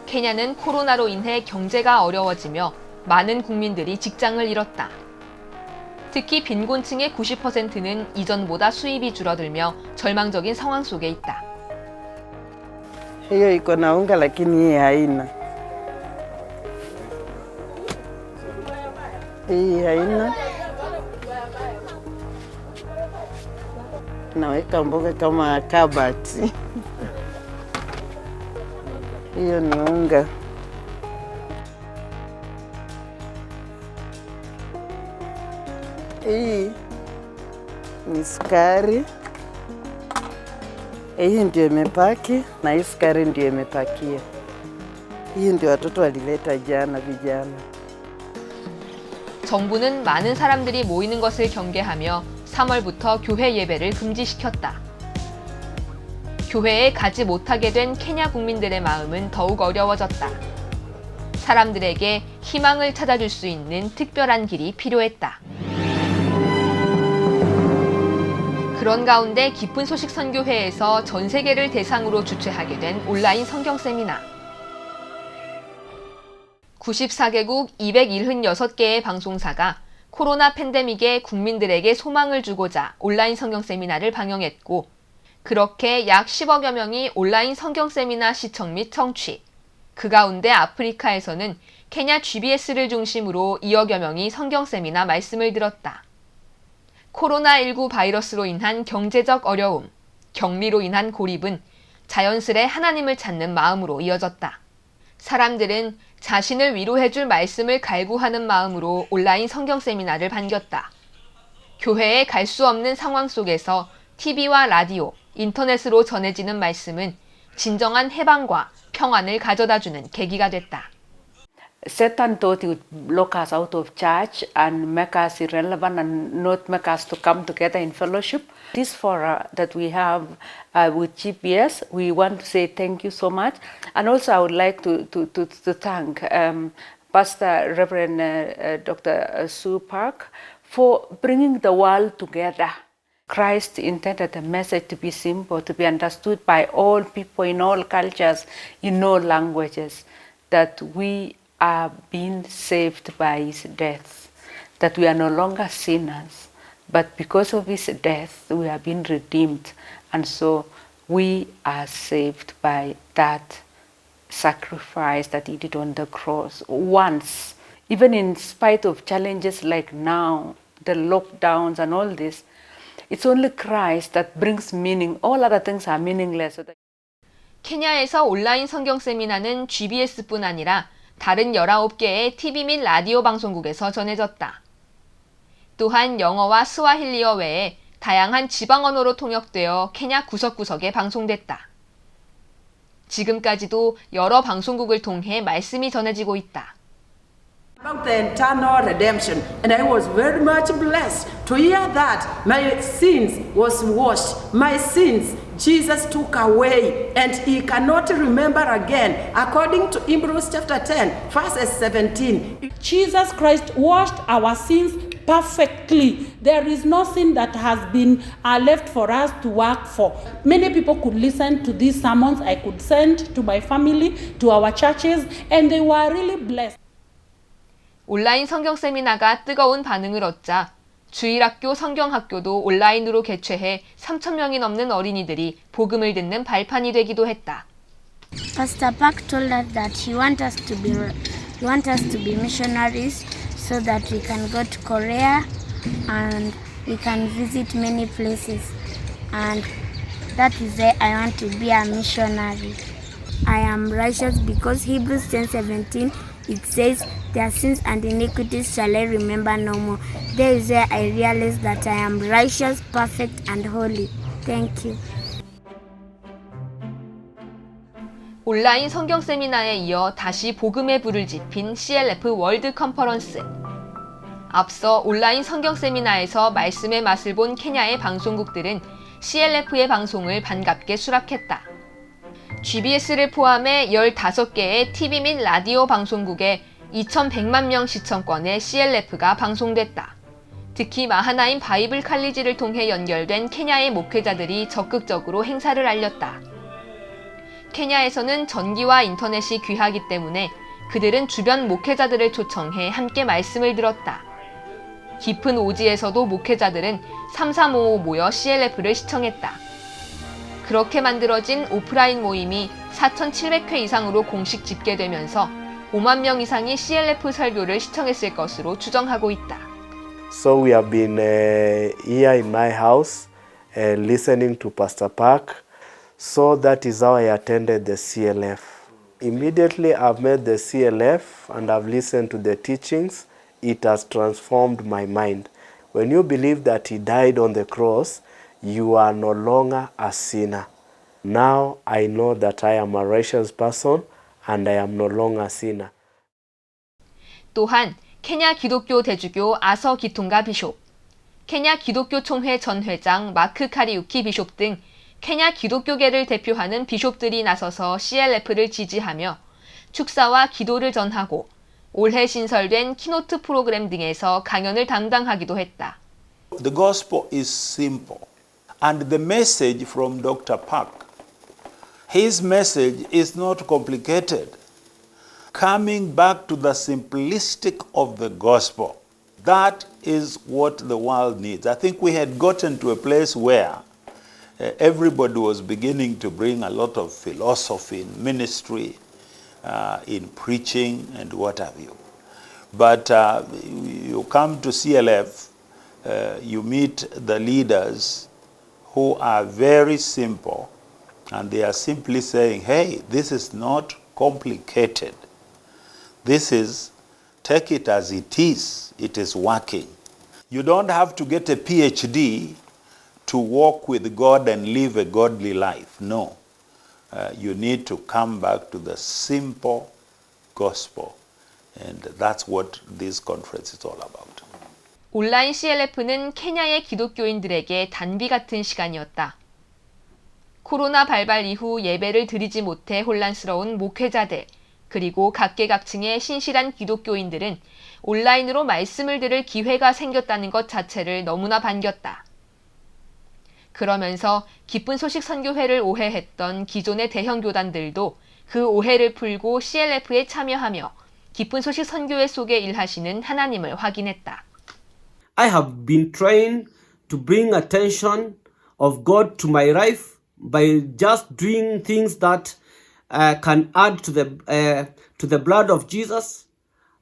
케냐는 코로나로 인해 경제가 어려워지며 많은 국민들이 직장을 잃었다. 특히 빈곤층의 90%는 이전보다 수입이 줄어들며 절망적인 상황 속에 있다. Hiyo iko na unga lakini hii haina. Hii haina. Naweka mboga kama kabati. Hiyo ni unga. Hii ni sukari. Hii ndio imepaki na hii sukari ndio imepakia. Hii ndio watoto walileta jana vijana. 정부는 많은 사람들이 모이는 것을 경계하며 3월부터 교회 예배를 금지시켰다. 교회에 가지 못하게 된 케냐 국민들의 마음은 더욱 어려워졌다. 사람들에게 희망을 찾아줄 수 있는 특별한 길이 필요했다. 그런 가운데 기쁜 소식 선교회에서 전 세계를 대상으로 주최하게 된 온라인 성경 세미나. 94개국 276개의 방송사가 코로나 팬데믹에 국민들에게 소망을 주고자 온라인 성경 세미나를 방영했고, 그렇게 약 10억여 명이 온라인 성경 세미나 시청 및 청취. 그 가운데 아프리카에서는 케냐 GBS를 중심으로 2억여 명이 성경 세미나 말씀을 들었다. 코로나19 바이러스로 인한 경제적 어려움, 격리로 인한 고립은 자연스레 하나님을 찾는 마음으로 이어졌다. 사람들은 자신을 위로해줄 말씀을 갈구하는 마음으로 온라인 성경 세미나를 반겼다. 교회에 갈 수 없는 상황 속에서 TV와 라디오, 인터넷으로 전해지는 말씀은 진정한 해방과 평안을 가져다주는 계기가 됐다. Satan thought he would lock us out of church and make us irrelevant and not make us to come together in fellowship. This forum that we have with GPS, we want to say thank you so much. And also I would like to thank Pastor Reverend Dr. Sue Park for bringing the world together. Christ intended the message to be simple, to be understood by all people in all cultures, in all languages, that we are being saved by his death, that we are no longer sinners, but because of his death we are being redeemed, and so we are saved by that sacrifice that he did on the cross once. Even in spite of challenges like now, the lockdowns and all this, it's only Christ that brings meaning. All other things are meaningless. 케냐에서 온라인 성경 세미나는 GBS뿐 아니라 다른 19개의 TV 및 라디오 방송국에서 전해졌다. 또한 영어와 스와힐리어 외에 다양한 지방 언어로 통역되어 케냐 구석구석에 방송됐다. 지금까지도 여러 방송국을 통해 말씀이 전해지고 있다. About the eternal redemption, and I was very much blessed to hear that my sins was washed, my sins Jesus took away, and he cannot remember again, according to Hebrews chapter 10, verses 17. Jesus Christ washed our sins perfectly. There is no sin that has been left for us to work for. Many people could listen to these sermons I could send to my family, to our churches, and they were really blessed. 온라인 성경 세미나가 뜨거운 반응을 얻자 주일학교 성경학교도 온라인으로 개최해 3,000명이 넘는 어린이들이 복음을 듣는 발판이 되기도 했다. Pastor Park told us that he want us to be missionaries so that we can go to Korea and we can visit many places, and that is why I want to be a missionary. I am righteous because Hebrews 10:17 it says their sins and iniquities shall I remember no more. There is where I realize that I am righteous, perfect, and holy. Thank you. 온라인 성경 세미나에 이어 다시 복음의 불을 지핀 CLF 월드 컨퍼런스. 앞서 온라인 성경 세미나에서 말씀의 맛을 본 케냐의 방송국들은 CLF의 방송을 반갑게 수락했다. GBS를 포함해 15개의 TV 및 라디오 방송국에 2,100만 명 시청권의 CLF가 방송됐다. 특히 마하나임 바이블 칼리지를 통해 연결된 케냐의 목회자들이 적극적으로 행사를 알렸다. 케냐에서는 전기와 인터넷이 귀하기 때문에 그들은 주변 목회자들을 초청해 함께 말씀을 들었다. 깊은 오지에서도 목회자들은 3355 모여 CLF를 시청했다. 그렇게 만들어진 오프라인 모임이 4,700회 이상으로 공식 집계되면서 5만 명 이상이 CLF 설교를 시청했을 것으로 추정하고 있다. So we have been here in my house listening to Pastor Park. So that is how I attended the CLF. Immediately I've met the CLF and I've listened to the teachings. It has transformed my mind. When you believe that he died on the cross, you are no longer a sinner. Now I know that I am a righteous person and I am no longer a sinner. 또한 케냐 기독교 대주교 아서 기퉁가 비숍, 케냐 기독교 총회 전 회장 마크 카리우키 비숍 등 케냐 기독교계를 대표하는 비숍들이 나서서 CLF를 지지하며 축사와 기도를 전하고 올해 신설된 키노트 프로그램 등에서 강연을 담당하기도 했다. The gospel is simple and the message from Dr. Park, his message is not complicated. Coming back to the simplistic of the gospel, that is what the world needs. I think we had gotten to a place where everybody was beginning to bring a lot of philosophy in ministry, in preaching, and what have you. But you come to CLF, you meet the leaders who are very simple, and they are simply saying, hey, this is not complicated. This is, take it as it is working. You don't have to get a PhD to walk with God and live a godly life. No. You need to come back to the simple gospel. And that's what this conference is all about. 온라인 CLF는 케냐의 기독교인들에게 단비 같은 시간이었다. 코로나 발발 이후 예배를 드리지 못해 혼란스러운 목회자들, 그리고 각계각층의 신실한 기독교인들은 온라인으로 말씀을 들을 기회가 생겼다는 것 자체를 너무나 반겼다. 그러면서 기쁜 소식 선교회를 오해했던 기존의 대형 교단들도 그 오해를 풀고 CLF에 참여하며 기쁜 소식 선교회 속에 일하시는 하나님을 확인했다. I have been trying to bring attention of God to my life by just doing things that can add to the blood of Jesus,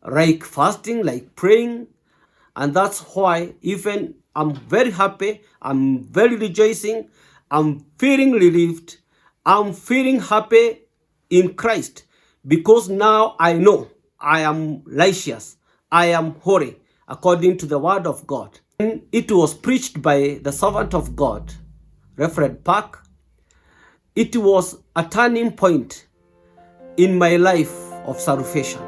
like fasting, like praying, and that's why even I'm very happy, I'm very rejoicing, I'm feeling relieved, I'm feeling happy in Christ, because now I know I am righteous, I am holy, according to the word of God. And it was preached by the servant of God, Reverend Park. It was a turning point in my life of salvation.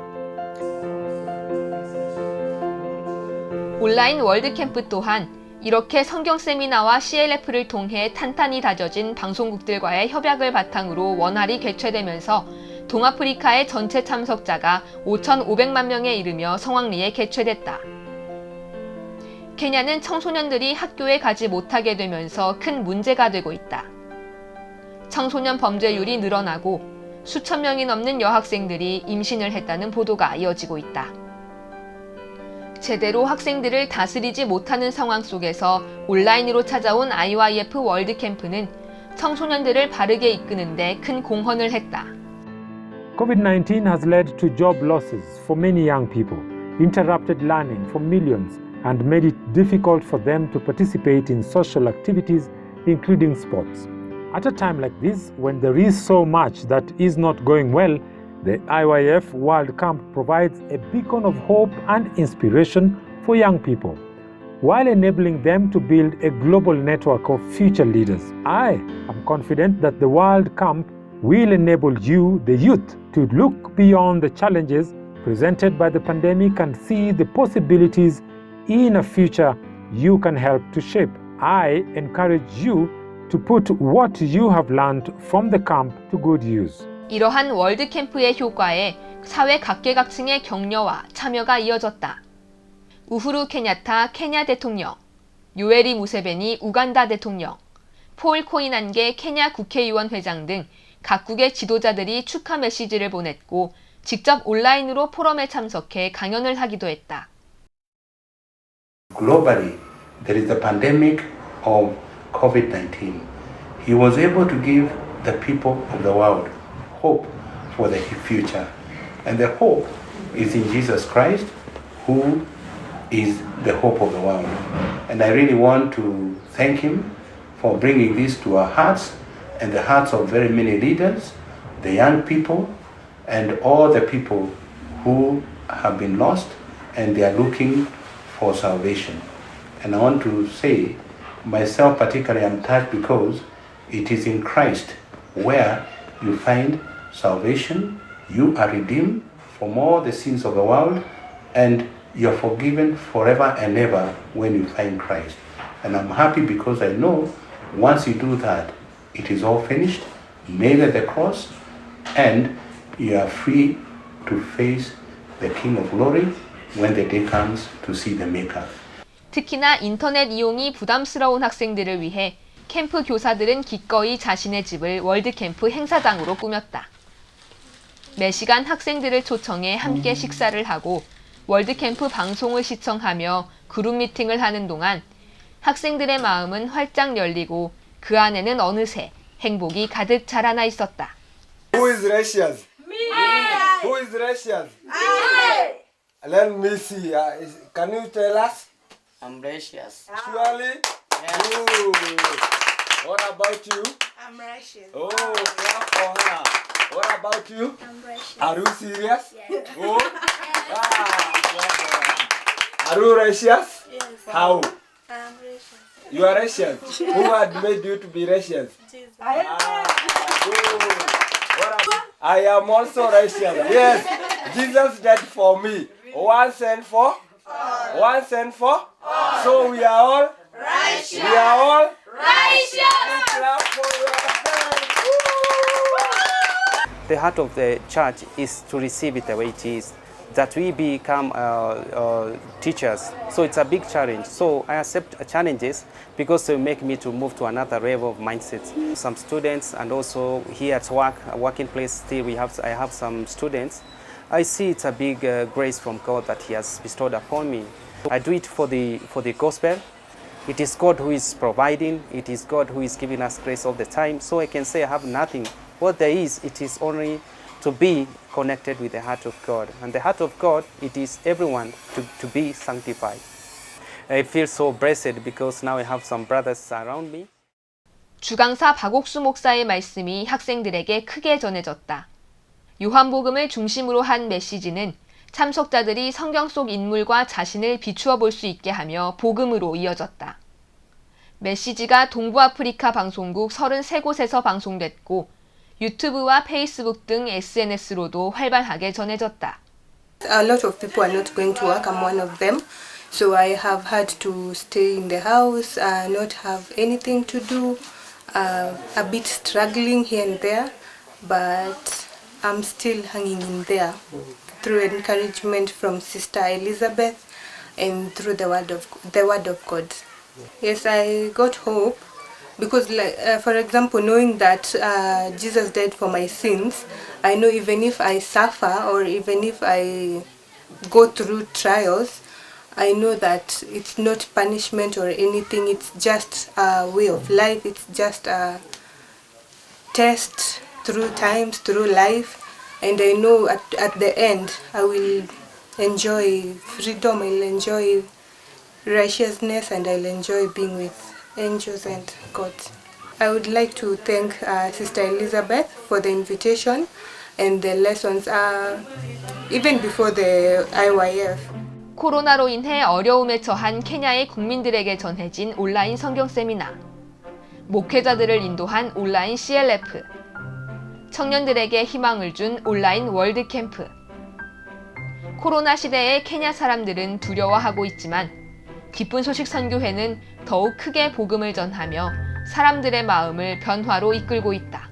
온라인 월드캠프 또한 이렇게 성경 세미나와 CLF를 통해 탄탄히 다져진 방송국들과의 협약을 바탕으로 원활히 개최되면서 동아프리카의 전체 참석자가 5,500만 명에 이르며 성황리에 개최됐다. 케냐는 청소년들이 학교에 가지 못하게 되면서 큰 문제가 되고 있다. 청소년 범죄율이 늘어나고 수천 명이 넘는 여학생들이 임신을 했다는 보도가 이어지고 있다. 제대로 학생들을 다스리지 못하는 상황 속에서 온라인으로 찾아온 IYF 월드캠프는 청소년들을 바르게 이끄는 데 큰 공헌을 했다. COVID-19 has led to job losses for many young people, interrupted learning for millions, and made it difficult for them to participate in social activities, including sports. At a time like this, when there is so much that is not going well, The IYF World Camp provides a beacon of hope and inspiration for young people, while enabling them to build a global network of future leaders. I am confident that the World Camp will enable you, the youth, to look beyond the challenges presented by the pandemic and see the possibilities in a future you can help to shape. I encourage you to put what you have learned from the camp to good use. 이러한 월드캠프의 효과에 사회 각계각층의 격려와 참여가 이어졌다. 우후루 케냐타 케냐 대통령, 요에리 무세베니 우간다 대통령, 폴 코인한게 케냐 국회의원 회장 등 각국의 지도자들이 축하 메시지를 보냈고 직접 온라인으로 포럼에 참석해 강연을 하기도 했다. Globally, there is a pandemic of COVID-19. He was able to give the people of the world hope for the future. And the hope is in Jesus Christ, who is the hope of the world. And I really want to thank him for bringing this to our hearts and the hearts of very many leaders, the young people, and all the people who have been lost and they are looking for salvation. And I want to say, myself particularly, I'm touched because it is in Christ where you find salvation, you are redeemed from all the sins of the world, and you're forgiven forever and ever when you find Christ. And I'm happy because I know once you do that, it is all finished, nailed at the cross, and you are free to face the King of Glory when the day comes to see the Maker. 특히나 인터넷 이용이 부담스러운 학생들을 위해 캠프 교사들은 기꺼이 자신의 집을 월드캠프 행사장으로 꾸몄다. 매시간 학생들을 초청해 함께 식사를 하고 월드캠프 방송을 시청하며 그룹 미팅을 하는 동안 학생들의 마음은 활짝 열리고 그 안에는 어느새 행복이 가득 자라나 있었다. Who is Russian? Me. Who is Russian? I. Let me see. Can you tell us? I'm Russian. Surely? Yes. Ooh. What about you? I'm Russian. Oh, clap for her. What about you? I'm Russian. Are you serious? Yes. Oh. Clap for her. Are you Russian? Yes. How? I'm Russian. You are Russian. Who had made you to be Russian? Jesus. Good. I am also Russian. Yes. Jesus died for me. Once and for? Once and for? So we are all? Russian. We are all? Russian. Clap for yourself. The heart of the church is to receive it the way it is, that we become teachers. So it's a big challenge. So I accept challenges because they make me to move to another level of mindset. Some students, and also here at work, a working place, still I have some students. I see it's a big grace from God that He has bestowed upon me. I do it for the gospel. It is God who is providing. It is God who is giving us grace all the time. So I can say I have nothing. What there is, it is only to be connected with the heart of God. And the heart of God, it is everyone to be sanctified. I feel so blessed because now I have some brothers around me. 주강사 박옥수 목사의 말씀이 학생들에게 크게 전해졌다. 요한복음을 중심으로 한 메시지는 참석자들이 성경 속 인물과 자신을 비추어 볼 수 있게 하며 복음으로 이어졌다. 메시지가 동부아프리카 방송국 33곳에서 방송됐고 유튜브와 페이스북 등 SNS로도 활발하게 전해졌다. A lot of people are not going to work. I'm one of them. So I have had to stay in the house, not have anything to do, a bit struggling here and there, but I'm still hanging in there through encouragement from Sister Elizabeth and through the word of God. Yes, I got hope because, for example, knowing that Jesus died for my sins, I know even if I suffer or even if I go through trials, I know that it's not punishment or anything. It's just a way of life. It's just a test through times, through life. And I know at the end I will enjoy freedom, I'll enjoy righteousness, and I'll enjoy being with angels and God. I would like to thank Sister Elizabeth for the invitation and the lessons are even before the IYF. 코로나로 인해 어려움에 처한 케냐의 국민들에게 전해진 온라인 성경 세미나, 목회자들을 인도한 온라인 CLF, 청년들에게 희망을 준 온라인 월드 캠프. 코로나 시대에 케냐 사람들은 두려워하고 있지만 기쁜 소식 선교회는 더욱 크게 복음을 전하며 사람들의 마음을 변화로 이끌고 있다.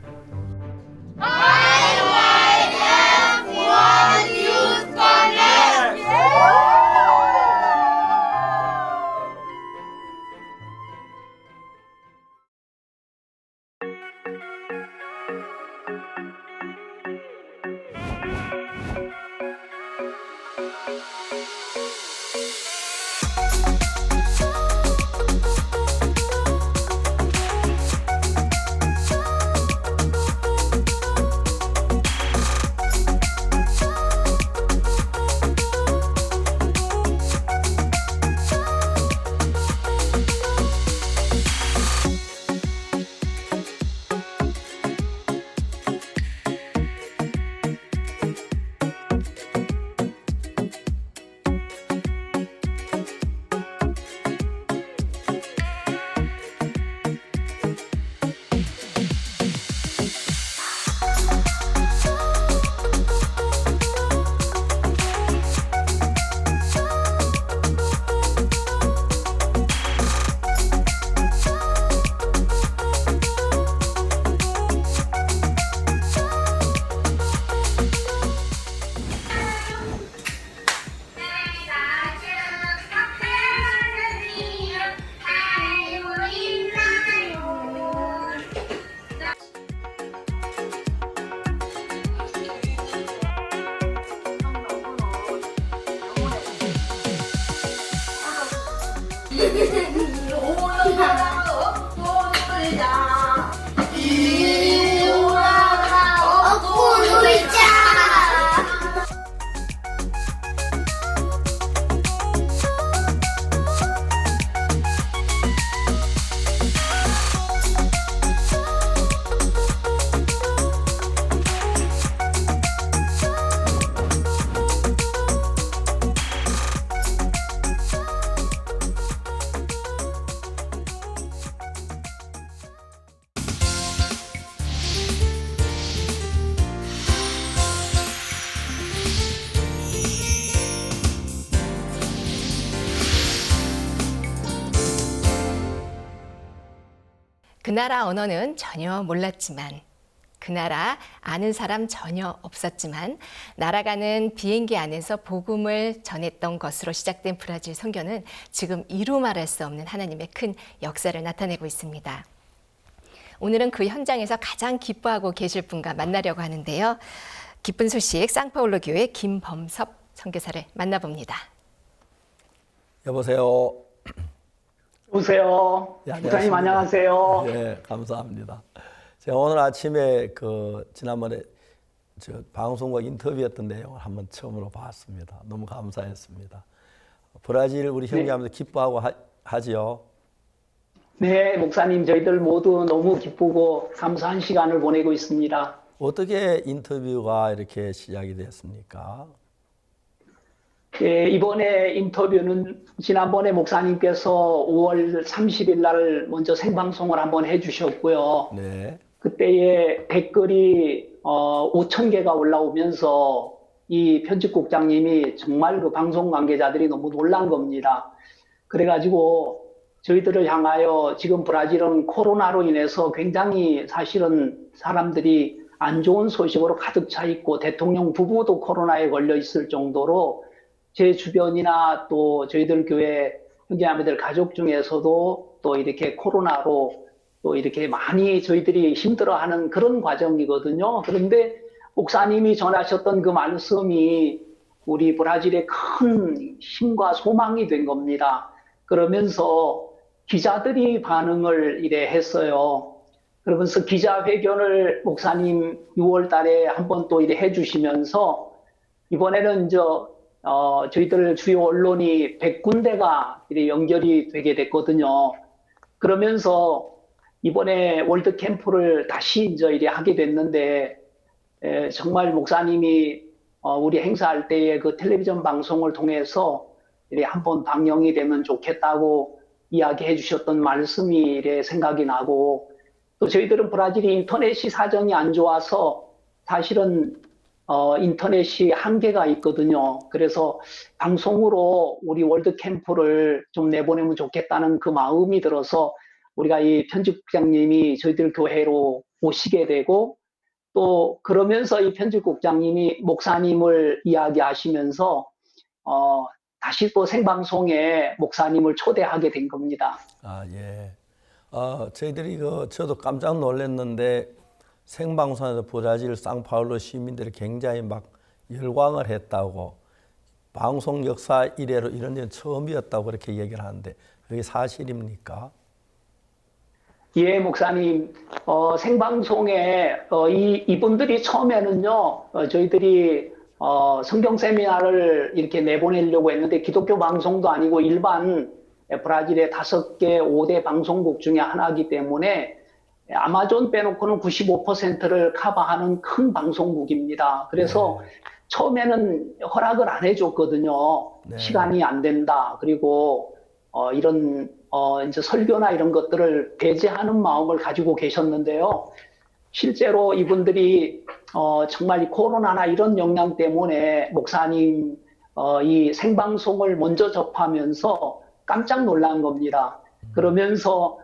그 나라 언어는 전혀 몰랐지만, 그 나라 아는 사람 전혀 없었지만 날아가는 비행기 안에서 복음을 전했던 것으로 시작된 브라질 선교는 지금 이루 말할 수 없는 하나님의 큰 역사를 나타내고 있습니다. 오늘은 그 현장에서 가장 기뻐하고 계실 분과 만나려고 하는데요. 기쁜 소식 상파울로 교회 김범섭 선교사를 만나봅니다. 여보세요. 여보세요. 목사님 안녕하세요. 네, 감사합니다. 제가 오늘 아침에 지난번에 방송국 인터뷰했던 내용을 한번 처음으로 봤습니다. 너무 감사했습니다. 브라질 우리 형제자매들 기뻐하고 하지요. 네, 목사님 저희들 모두 너무 기쁘고 감사한 시간을 보내고 있습니다. 어떻게 인터뷰가 이렇게 시작이 됐습니까? 네, 이번에 인터뷰는 지난번에 목사님께서 5월 30일 날 먼저 생방송을 한번 해주셨고요. 네. 그때에 댓글이 5,000개가 올라오면서 이 편집국장님이 정말 그 방송 관계자들이 너무 놀란 겁니다. 그래가지고 저희들을 향하여 지금 브라질은 코로나로 인해서 굉장히 사실은 사람들이 안 좋은 소식으로 가득 차 있고 대통령 부부도 코로나에 걸려 있을 정도로 제 주변이나 또 저희들 교회 형제자매들 가족 중에서도 또 이렇게 코로나로 또 이렇게 많이 저희들이 힘들어하는 그런 과정이거든요. 그런데 목사님이 전하셨던 그 말씀이 우리 브라질의 큰 힘과 소망이 된 겁니다. 그러면서 기자들이 반응을 이래 했어요. 그러면서 기자회견을 목사님 6월 달에 한번 또 이래 해주시면서 이번에는 저희들 주요 언론이 100군데가 이래 연결이 되게 됐거든요. 그러면서 이번에 월드 캠프를 다시 이래 하게 됐는데 정말 목사님이 우리 행사할 때에 그 텔레비전 방송을 통해서 한번 방영이 되면 좋겠다고 이야기해 주셨던 말씀이 이래 생각이 나고, 또 저희들은 브라질이 인터넷이 사정이 안 좋아서 사실은 인터넷이 한계가 있거든요. 그래서 방송으로 우리 월드 캠프를 좀 내보내면 좋겠다는 그 마음이 들어서 우리가 이 편집국장님이 저희들 교회로 오시게 되고, 또 그러면서 이 편집국장님이 목사님을 이야기하시면서 다시 또 생방송에 목사님을 초대하게 된 겁니다. 아, 예. 저희들이 저도 깜짝 놀랐는데 생방송에서 브라질 상파울루 시민들이 굉장히 막 열광을 했다고, 방송 역사 이래로 이런 일은 처음이었다고 그렇게 얘기를 하는데 그게 사실입니까? 예, 목사님. 생방송에 이분들이 처음에는요, 저희들이 성경 세미나를 이렇게 내보내려고 했는데, 기독교 방송도 아니고 일반 브라질의 5개 5대 방송국 중에 하나이기 때문에 아마존 빼놓고는 95%를 커버하는 큰 방송국입니다. 그래서 처음에는 허락을 안 해줬거든요. 시간이 안 된다. 그리고 이런 이제 설교나 이런 것들을 배제하는 마음을 가지고 계셨는데요. 실제로 이분들이 정말 이 코로나나 이런 영향 때문에 목사님 이 생방송을 먼저 접하면서 깜짝 놀란 겁니다. 그러면서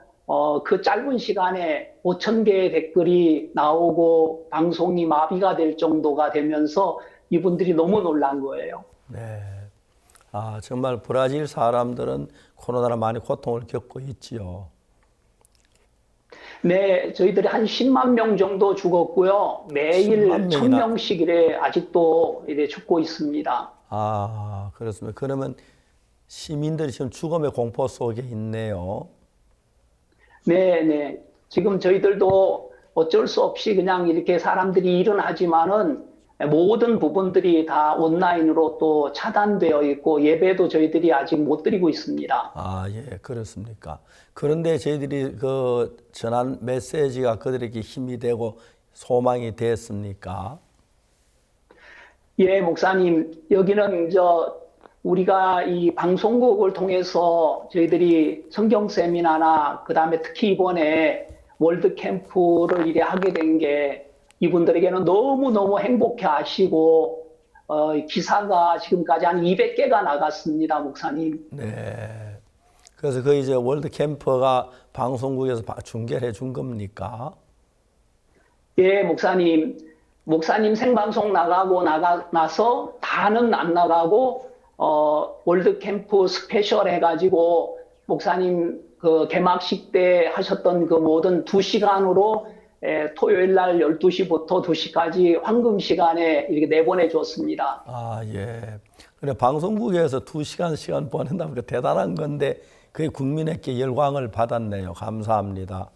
그 짧은 시간에 5,000개의 댓글이 나오고 방송이 마비가 될 정도가 되면서 이분들이 너무 놀란 거예요. 네. 아, 정말 브라질 사람들은 코로나로 많이 고통을 겪고 있지요. 네, 저희들이 한 10만 명 정도 죽었고요. 매일 1,000명씩 이래 아직도 이래 죽고 있습니다. 아, 그렇습니다. 그러면 시민들이 지금 죽음의 공포 속에 있네요. 네, 네. 지금 저희들도 어쩔 수 없이 그냥 이렇게 사람들이 일은 하지만은 모든 부분들이 다 온라인으로 또 차단되어 있고 예배도 저희들이 아직 못 드리고 있습니다. 아, 예, 그렇습니까? 그런데 저희들이 그 전한 메시지가 그들에게 힘이 되고 소망이 됐습니까? 예, 목사님, 여기는 우리가 이 방송국을 통해서 저희들이 성경 세미나나 그다음에 특히 이번에 월드 캠프를 이래 하게 된 게 이분들에게는 너무너무 행복해 하시고 기사가 지금까지 한 200개가 나갔습니다, 목사님. 네. 그래서 그 이제 월드 캠프가 방송국에서 중계를 해준 겁니까? 예, 목사님. 목사님 생방송 나가고 나서 다는 안 나가고 월드 캠프 스페셜 해가지고 목사님 그 개막식 때 하셨던 그 모든 2시간으로 토요일 날 12시부터 2시까지 황금 시간에 이렇게 내보내 줬습니다. 아, 예. 그래, 방송국에서 2시간 시간 보낸다면 그 대단한 건데 그게 국민에게 열광을 받았네요. 감사합니다.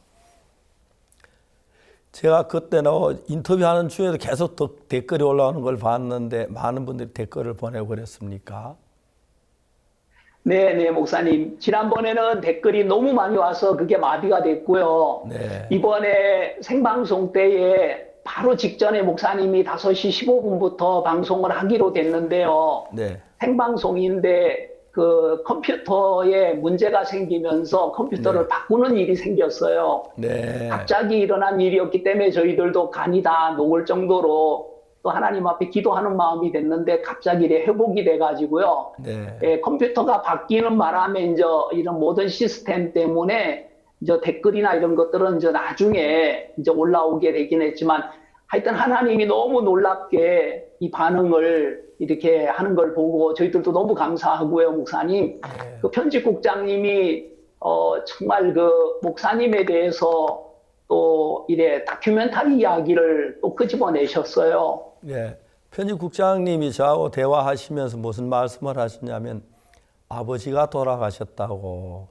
제가 그때는 인터뷰하는 중에도 계속 댓글이 올라오는 걸 봤는데 많은 분들이 댓글을 보내고 그랬습니까? 네, 네, 목사님. 지난번에는 댓글이 너무 많이 와서 그게 마비가 됐고요. 네. 이번에 생방송 때에 바로 직전에 목사님이 5시 15분부터 방송을 하기로 됐는데요. 네. 생방송인데 그 컴퓨터에 문제가 생기면서 컴퓨터를 바꾸는 일이 생겼어요. 네. 갑자기 일어난 일이었기 때문에 저희들도 간이 다 녹을 정도로 또 하나님 앞에 기도하는 마음이 됐는데 갑자기 회복이 돼가지고요. 네. 컴퓨터가 바뀌는 바람에 이제 이런 모든 시스템 때문에 이제 댓글이나 이런 것들은 이제 나중에 이제 올라오게 되긴 했지만 하여튼 하나님이 너무 놀랍게 이 반응을 이렇게 하는 걸 보고 저희들도 너무 감사하고요, 목사님. 네. 그 편집국장님이 정말 그 목사님에 대해서 또 이래 다큐멘터리 이야기를 또 끄집어내셨어요. 네. 편집국장님이 저하고 대화하시면서 무슨 말씀을 하셨냐면 아버지가 돌아가셨다고.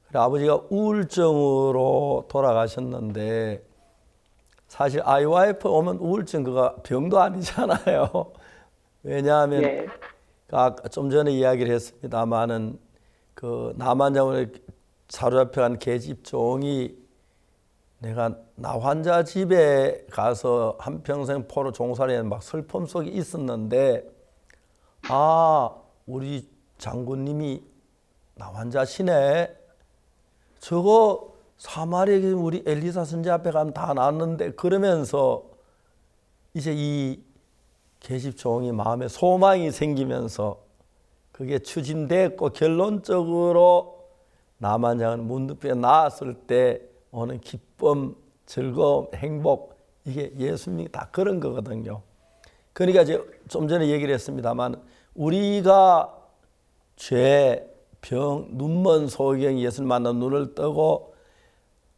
그래, 아버지가 우울증으로 돌아가셨는데 사실 IYF 오면 우울증 그거 병도 아니잖아요. 왜냐하면 네. 좀 전에 이야기를 했습니다마는 그 남한장군에 사로잡혀간 계집종이 내가 나 환자 집에 가서 한평생 포로 종살이 하는 막 슬픔 속에 있었는데, 아, 우리 장군님이 나 환자시네. 저거 사마리아 우리 엘리사 선지 앞에 가면 다 나았는데, 그러면서 이제 이 계집종이 마음에 소망이 생기면서 그게 추진됐고, 결론적으로 남한장은 문득에 나았을 때 오는 기쁨, 즐거움, 행복, 이게 예수님이 다 그런 거거든요. 그러니까 이제 좀 전에 얘기를 했습니다만, 우리가 죄, 병, 눈먼 소경 예수님 만나 눈을 뜨고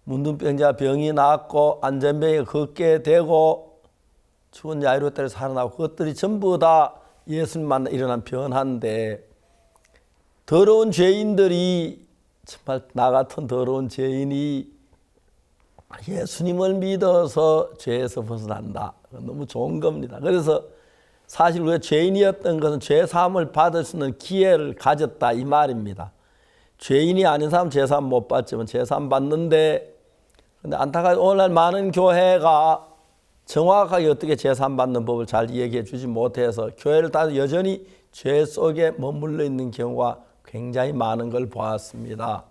문둥병자 병이 낫고 안전병이 걷게 되고 죽은 자 이루었다를 살아나고, 그것들이 전부 다 예수님 만나 일어난 변화인데, 더러운 죄인들이, 정말 나 같은 더러운 죄인이 예수님을 믿어서 죄에서 벗어난다. 너무 좋은 겁니다. 그래서 사실 우리가 죄인이었던 것은 죄 사함을 받을 수 있는 기회를 가졌다, 이 말입니다. 죄인이 아닌 사람 죄 사함 못 받지만 죄 사함 받는데, 근데 안타깝게 오늘날 많은 교회가 정확하게 어떻게 죄 사함 받는 법을 잘 얘기해 주지 못해서 교회를 따라 여전히 죄 속에 머물러 있는 경우가 굉장히 많은 걸 보았습니다.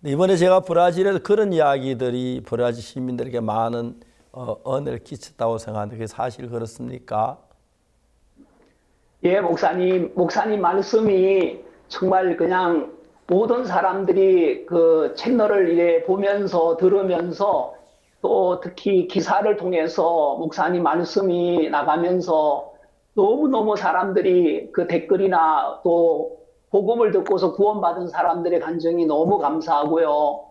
이번에 제가 브라질에서 그런 이야기들이 브라질 시민들에게 많은 은혜를 끼쳤다고 생각하는데, 그게 사실 그렇습니까? 예, 목사님 말씀이 정말 그냥 모든 사람들이 그 채널을 이래 보면서 들으면서, 또 특히 기사를 통해서 목사님 말씀이 나가면서 너무너무 사람들이 그 댓글이나 또 복음을 듣고서 구원받은 사람들의 감정이 너무 감사하고요.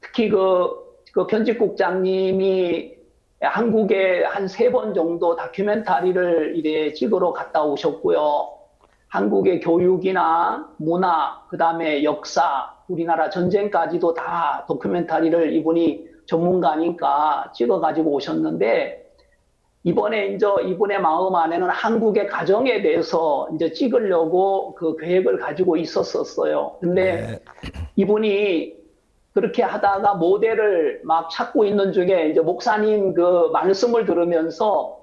특히 그 편집국장님이 한국에 한 3번 정도 다큐멘터리를 이래 찍으러 갔다 오셨고요. 한국의 교육이나 문화, 그 다음에 역사, 우리나라 전쟁까지도 다 다큐멘터리를 이분이 전문가니까 찍어가지고 오셨는데, 이번에 이제 이분의 마음 안에는 한국의 가정에 대해서 이제 찍으려고 그 계획을 가지고 있었어요. 근데 이분이 그렇게 하다가 모델을 막 찾고 있는 중에 이제 목사님 그 말씀을 들으면서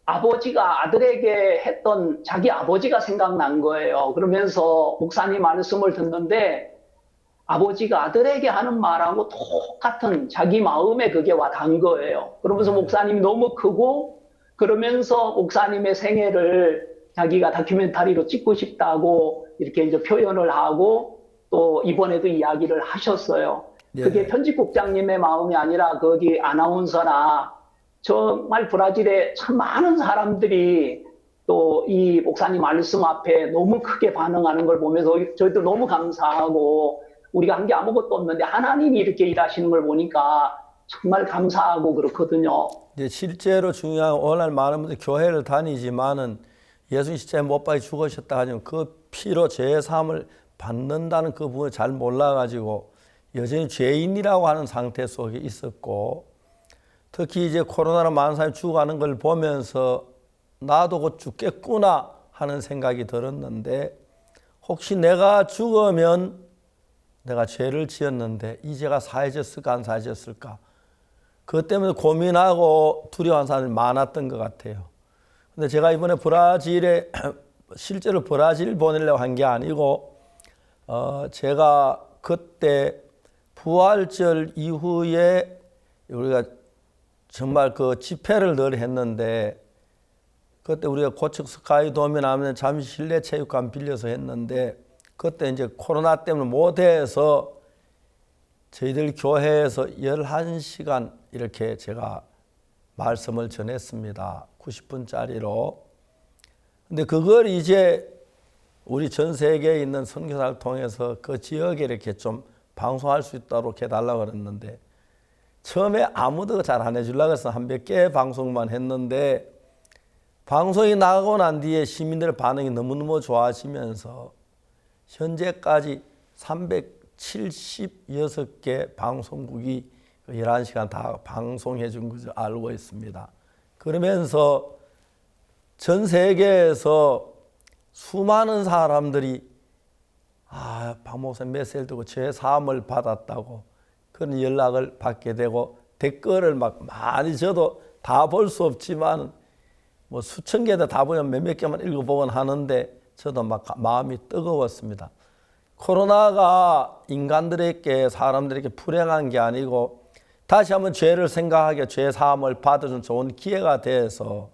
아버지가 아들에게 했던 자기 아버지가 생각난 거예요. 그러면서 목사님 말씀을 듣는데 아버지가 아들에게 하는 말하고 똑같은 자기 마음에 그게 와 닿은 거예요. 그러면서 목사님이 너무 크고, 그러면서 목사님의 생애를 자기가 다큐멘터리로 찍고 싶다고 이렇게 이제 표현을 하고, 또 이번에도 이야기를 하셨어요. 그게 편집국장님의 마음이 아니라 거기 아나운서나 정말 브라질에 참 많은 사람들이 또 이 목사님 말씀 앞에 너무 크게 반응하는 걸 보면서 저희도 너무 감사하고, 우리가 한 게 아무것도 없는데 하나님이 이렇게 일하시는 걸 보니까 정말 감사하고 그렇거든요. 실제로 중요한, 오늘날 많은 분들이 교회를 다니지만은 예수님 십자가에 못 박혀 죽으셨다 하지만 그 피로 죄의 사함을 받는다는 그 부분을 잘 몰라가지고 여전히 죄인이라고 하는 상태 속에 있었고, 특히 이제 코로나로 많은 사람이 죽어가는 걸 보면서 나도 곧 죽겠구나 하는 생각이 들었는데, 혹시 내가 죽으면 내가 죄를 지었는데 이 죄가 사해졌을까 안 사해졌을까, 그것 때문에 고민하고 두려워하는 사람이 많았던 것 같아요. 근데 제가 이번에 브라질에 실제로 브라질 보내려고 한 게 아니고, 제가 그때 부활절 이후에 우리가 정말 그 집회를 늘 했는데, 그때 우리가 고척 스카이돔에 나면 잠시 실내 체육관 빌려서 했는데, 그때 이제 코로나 때문에 못해서 저희들 교회에서 11시간 이렇게 제가 말씀을 전했습니다. 90분짜리로. 근데 그걸 이제 우리 전 세계에 있는 선교사를 통해서 그 지역에 이렇게 좀 방송할 수 있도록 해달라고 그랬는데, 처음에 아무도 잘 안 해주려고 해서 한 몇 개 방송만 했는데, 방송이 나가고 난 뒤에 시민들의 반응이 너무너무 좋아지면서 현재까지 376개 방송국이 11시간 다 방송해 준 것을 알고 있습니다. 그러면서 전 세계에서 수많은 사람들이 박 목사님 메시지를 듣고 죄 사함을 받았다고 그런 연락을 받게 되고 댓글을 막 많이 저도 다 볼 수 없지만 뭐 수천 개도 다 보면 몇몇 개만 읽어보곤 하는데 저도 막 마음이 뜨거웠습니다. 코로나가 인간들에게 사람들에게 불행한 게 아니고 다시 한번 죄를 생각하게 죄 사함을 받아준 좋은 기회가 돼서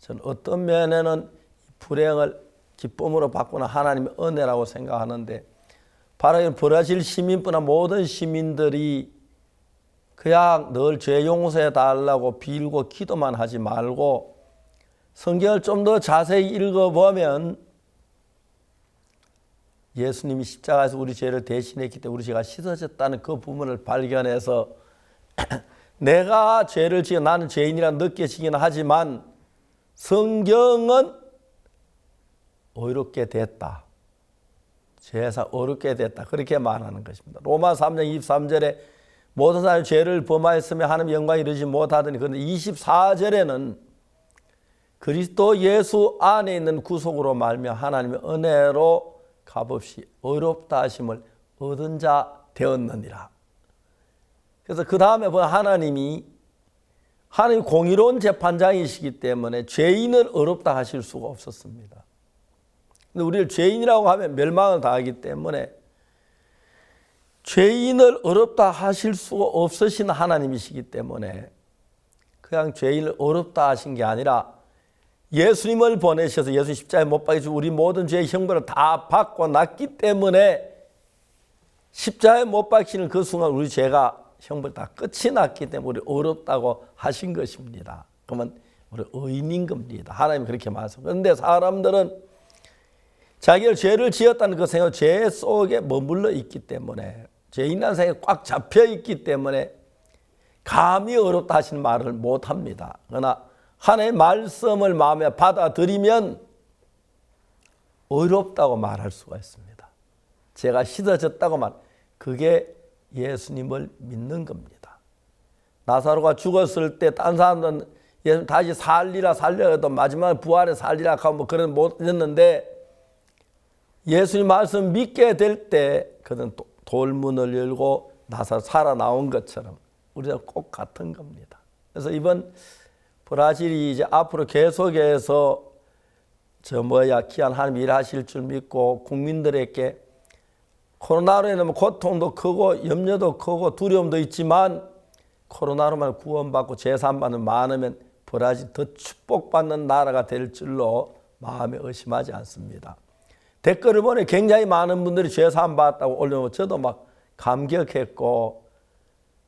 저는 어떤 면에는 불행을 기쁨으로 바꾸는 하나님의 은혜라고 생각하는데 바로 브라질 시민뿐만 모든 시민들이 그냥 늘 죄 용서해 달라고 빌고 기도만 하지 말고 성경을 좀 더 자세히 읽어보면 예수님이 십자가에서 우리 죄를 대신했기 때문에 우리 죄가 씻어졌다는 그 부분을 발견해서 내가 죄를 지어 나는 죄인이라 느껴지긴 하지만 성경은 의롭게 됐다. 죄에서 의롭게 됐다. 그렇게 말하는 것입니다. 로마 3장 23절에 모든 사람이 죄를 범하였으며 하나님의 영광을 이루지 못하더니 그런데 24절에는 그리스도 예수 안에 있는 구속으로 말미암아 하나님의 은혜로 값없이 의롭다 하심을 얻은 자 되었느니라. 그래서 그 다음에 보면 하나님이 공의로운 재판장이시기 때문에 죄인을 의롭다 하실 수가 없었습니다. 근데 우리를 죄인이라고 하면 멸망을 당하기 때문에 죄인을 의롭다 하실 수가 없으신 하나님이시기 때문에 그냥 죄인을 의롭다 하신 게 아니라 예수님을 보내셔서 예수 십자가에 못 박히시고 우리 모든 죄의 형벌을 다 받고 났기 때문에 십자가에 못 박히는 그 순간 우리 죄가 형벌 다 끝이 났기 때문에 우리 의롭다고 하신 것입니다. 그러면 우리 의인인 겁니다. 하나님이 그렇게 말씀하셨어요. 그런데 사람들은 자기를 죄를 지었다는 그 생각, 죄 속에 머물러 있기 때문에 죄인이라는 생각에 꽉 잡혀 있기 때문에 감히 의롭다 하시는 말을 못합니다. 그러나 하나님의 말씀을 마음에 받아들이면 의롭다고 말할 수가 있습니다. 죄가 씻어졌다고 말, 그게 예수님을 믿는 겁니다. 나사로가 죽었을 때 딴 사람들은 예수님 다시 살리라 해도 마지막에 부활에 살리라 하고 뭐 그런 못 했는데 예수님 말씀 믿게 될 때 그는 돌문을 열고 나사로 살아나온 것처럼 우리가 꼭 같은 겁니다. 그래서 이번 브라질이 이제 앞으로 계속해서 귀한 하나님 일하실 줄 믿고 국민들에게 코로나로 인한 고통도 크고 염려도 크고 두려움도 있지만 코로나로만 구원받고 재산받는 많으면 브라질 더 축복받는 나라가 될 줄로 마음에 의심하지 않습니다. 댓글을 보니 굉장히 많은 분들이 죄사함 받았다고 올려놓고 저도 막 감격했고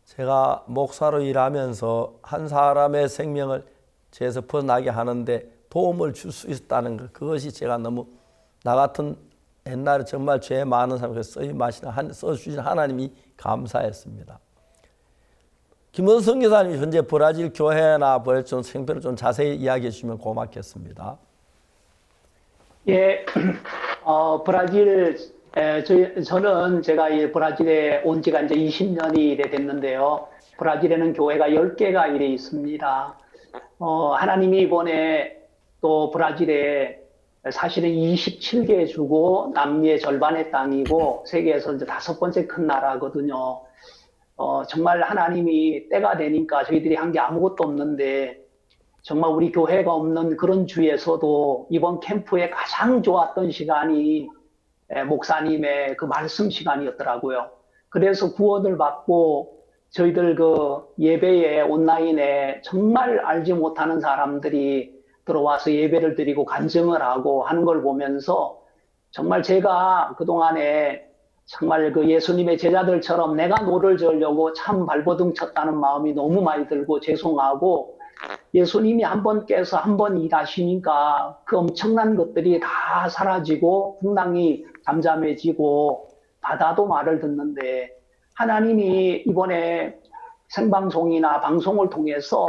제가 목사로 일하면서 한 사람의 생명을 죄에서 벗어나게 하는데 도움을 줄 수 있었다는 것, 그것이 제가 너무 나 같은 옛날에 정말 죄 많은 사람에게 써주신 하나님이 감사했습니다. 김원성 기사님이 현재 브라질 교회나 브라질 생편을 좀 자세히 이야기해 주시면 고맙겠습니다. 예, 브라질, 저는 제가 이 브라질에 온 지가 이제 20년이 됐는데요. 브라질에는 교회가 10개가 이래 있습니다. 하나님이 이번에 또 브라질에 사실은 27개 주고 남미의 절반의 땅이고 세계에서 이제 5번째 큰 나라거든요. 정말 하나님이 때가 되니까 저희들이 한 게 아무것도 없는데 정말 우리 교회가 없는 그런 주에서도 이번 캠프에 가장 좋았던 시간이 목사님의 그 말씀 시간이었더라고요. 그래서 구원을 받고 저희들 그 예배에 온라인에 정말 알지 못하는 사람들이 들어와서 예배를 드리고 간증을 하고 하는 걸 보면서 정말 제가 그동안에 정말 그 예수님의 제자들처럼 내가 노를 저으려고 참 발버둥 쳤다는 마음이 너무 많이 들고 죄송하고 예수님이 한 번 깨서 한 번 일하시니까 그 엄청난 것들이 다 사라지고 풍랑이 잠잠해지고 바다도 말을 듣는데 하나님이 이번에 생방송이나 방송을 통해서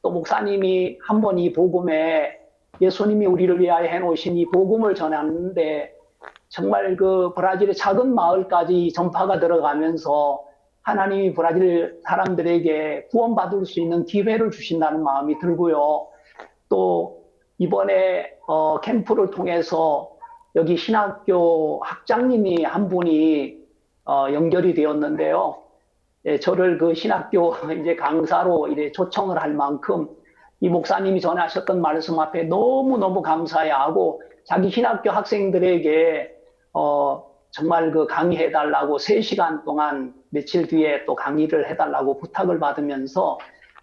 또 목사님이 한 번 이 복음에 예수님이 우리를 위하여 해놓으신 이 복음을 전하는데 정말 그 브라질의 작은 마을까지 전파가 들어가면서 하나님이 브라질 사람들에게 구원받을 수 있는 기회를 주신다는 마음이 들고요. 또 이번에 캠프를 통해서 여기 신학교 학장님이 한 분이 연결이 되었는데요. 저를 그 신학교 이제 강사로 이래 초청을 할 만큼 이 목사님이 전하셨던 말씀 앞에 너무너무 감사해하고 자기 신학교 학생들에게 정말 그 강의해달라고 3시간 동안 며칠 뒤에 또 강의를 해달라고 부탁을 받으면서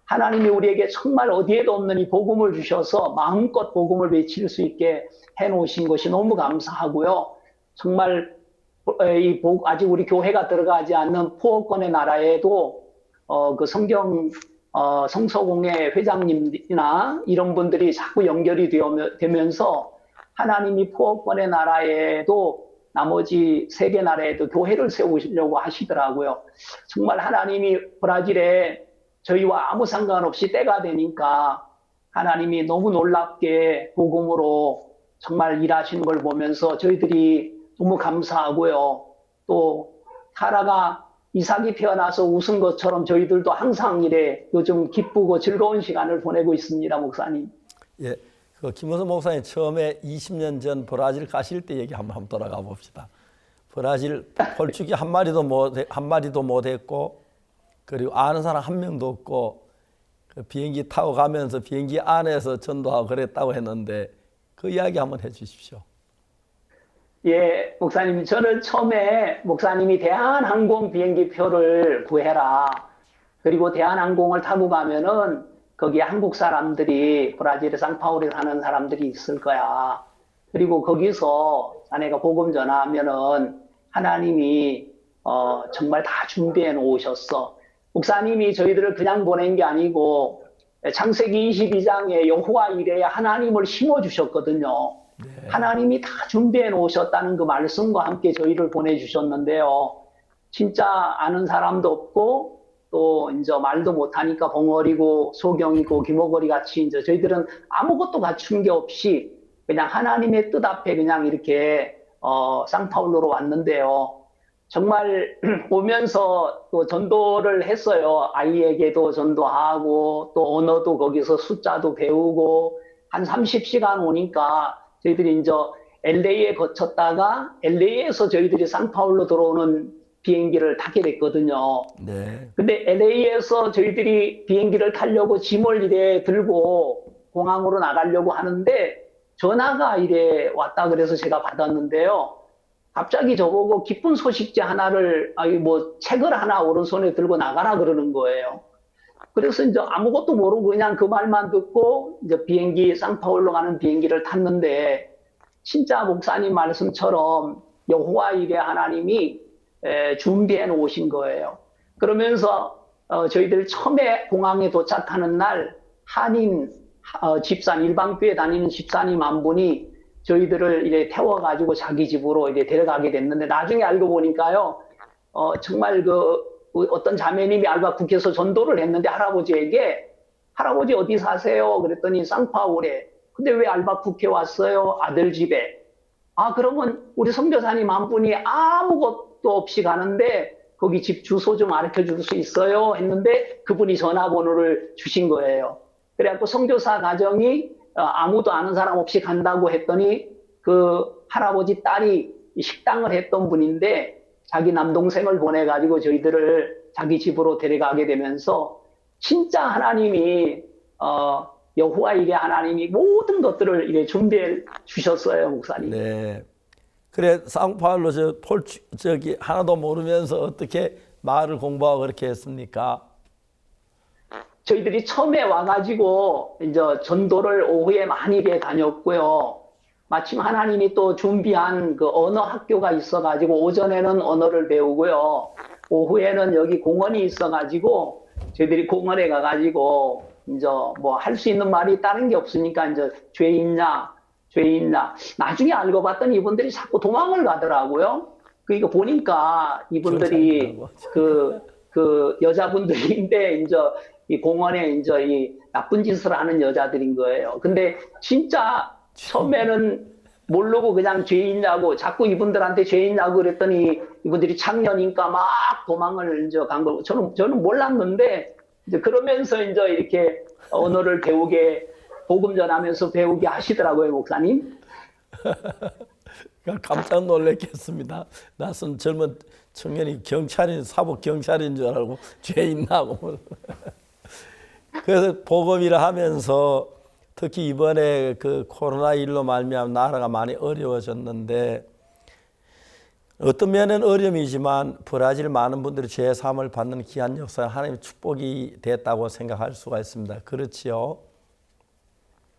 하나님이 우리에게 정말 어디에도 없는 이 복음을 주셔서 마음껏 복음을 외칠 수 있게 해놓으신 것이 너무 감사하고요. 정말 아직 우리 교회가 들어가지 않는 포어권의 나라에도 그 성서공회 회장님이나 이런 분들이 자꾸 연결이 되면서 하나님이 포어권의 나라에도 나머지 세계 나라에도 교회를 세우시려고 하시더라고요. 정말 하나님이 브라질에 저희와 아무 상관없이 때가 되니까 하나님이 너무 놀랍게 복음으로 정말 일하시는 걸 보면서 저희들이 너무 감사하고요. 또 사라가 이삭이 태어나서 웃은 것처럼 저희들도 항상 이래 요즘 기쁘고 즐거운 시간을 보내고 있습니다, 목사님. 예, 그 김원수 목사님 처음에 20년 전 브라질 가실 때 얘기 한번 돌아가 봅시다. 브라질 폴축이 한 마리도 못했고 그리고 아는 사람 한 명도 없고 그 비행기 타고 가면서 비행기 안에서 전도하고 그랬다고 했는데 그 이야기 한번 해주십시오. 예, 목사님, 저는 처음에 목사님이 대한항공 비행기 표를 구해라. 그리고 대한항공을 타고 가면은 거기에 한국 사람들이 브라질의 상파울에 사는 사람들이 있을 거야. 그리고 거기서 자네가 복음 전하면은 하나님이 정말 다 준비해 놓으셨어. 목사님이 저희들을 그냥 보낸 게 아니고 창세기 22장에 여호와 이레에 하나님을 심어 주셨거든요. 네. 하나님이 다 준비해 놓으셨다는 그 말씀과 함께 저희를 보내주셨는데요. 진짜 아는 사람도 없고 또 이제 말도 못하니까 벙어리고 소경이고 기모거리 같이 이제 저희들은 아무것도 갖춘 게 없이 그냥 하나님의 뜻 앞에 그냥 이렇게 상파울로로 왔는데요. 정말 오면서 또 전도를 했어요. 아이에게도 전도하고 또 언어도 거기서 숫자도 배우고 한 30시간 오니까 저희들이 이제 LA에 거쳤다가 LA에서 저희들이 상파울로 들어오는 비행기를 타게 됐거든요. 네. 근데 LA에서 저희들이 비행기를 타려고 짐을 이래 들고 공항으로 나가려고 하는데 전화가 이래 왔다 그래서 제가 받았는데요. 갑자기 저보고 기쁜 소식지 하나를, 책을 하나 오른손에 들고 나가라 그러는 거예요. 그래서 이제 아무것도 모르고 그냥 그 말만 듣고 이제 비행기, 상파울로 가는 비행기를 탔는데 진짜 목사님 말씀처럼 여호와 이레 하나님이 준비해 놓으신 거예요. 그러면서 저희들 처음에 공항에 도착하는 날 한인 집사님, 일반교회 다니는 집사님 한 분이 저희들을 이제 태워가지고 자기 집으로 이제 데려가게 됐는데 나중에 알고 보니까요, 정말 어떤 자매님이 알바국에서 전도를 했는데 할아버지에게 할아버지 어디 사세요? 그랬더니 상파울에. 근데 왜 알바국에 왔어요? 아들 집에. 그러면 우리 선교사님 한 분이 아무것도 없이 가는데 거기 집 주소 좀 알려 줄 수 있어요? 했는데 그분이 전화번호를 주신 거예요. 그래갖고 선교사 가정이 아무도 아는 사람 없이 간다고 했더니 그 할아버지 딸이 식당을 했던 분인데 자기 남동생을 보내가지고 저희들을 자기 집으로 데려가게 되면서 진짜 하나님이 여호와 이레 하나님이 모든 것들을 이래 준비해 주셨어요, 목사님. 네. 그래 상파울로 저기 하나도 모르면서 어떻게 말을 공부하고 그렇게 했습니까? 저희들이 처음에 와가지고 이제 전도를 오후에 많이 다녔고요. 마침 하나님이 또 준비한 그 언어 학교가 있어가지고 오전에는 언어를 배우고요. 오후에는 여기 공원이 있어가지고 저희들이 공원에 가가지고 이제 뭐 할 수 있는 말이 다른 게 없으니까 이제 죄 있냐. 나중에 알고 봤더니 이분들이 자꾸 도망을 가더라고요. 그러니까 보니까 이분들이 그 여자분들인데 이제 이 공원에 이제 이 나쁜 짓을 하는 여자들인 거예요. 근데 진짜 처음에는 모르고 그냥 죄인냐고 자꾸 이분들한테 죄인냐고 그랬더니 이분들이 창년이니까 막 도망을 이제 간 거고 저는 몰랐는데 이제 그러면서 이제 이렇게 언어를 배우게 복음 전하면서 배우게 하시더라고요, 목사님. 깜짝 놀랐겠습니다. 낯선 젊은 청년이 경찰인, 사복 경찰인 줄 알고 죄인 나고. 그래서 복음이라 하면서 특히 이번에 그 코로나19로 말미암아 나라가 많이 어려워졌는데 어떤 면은 어려움이지만 브라질 많은 분들이 죄 사함을 받는 귀한 역사, 하나님의 축복이 됐다고 생각할 수가 있습니다. 그렇지요?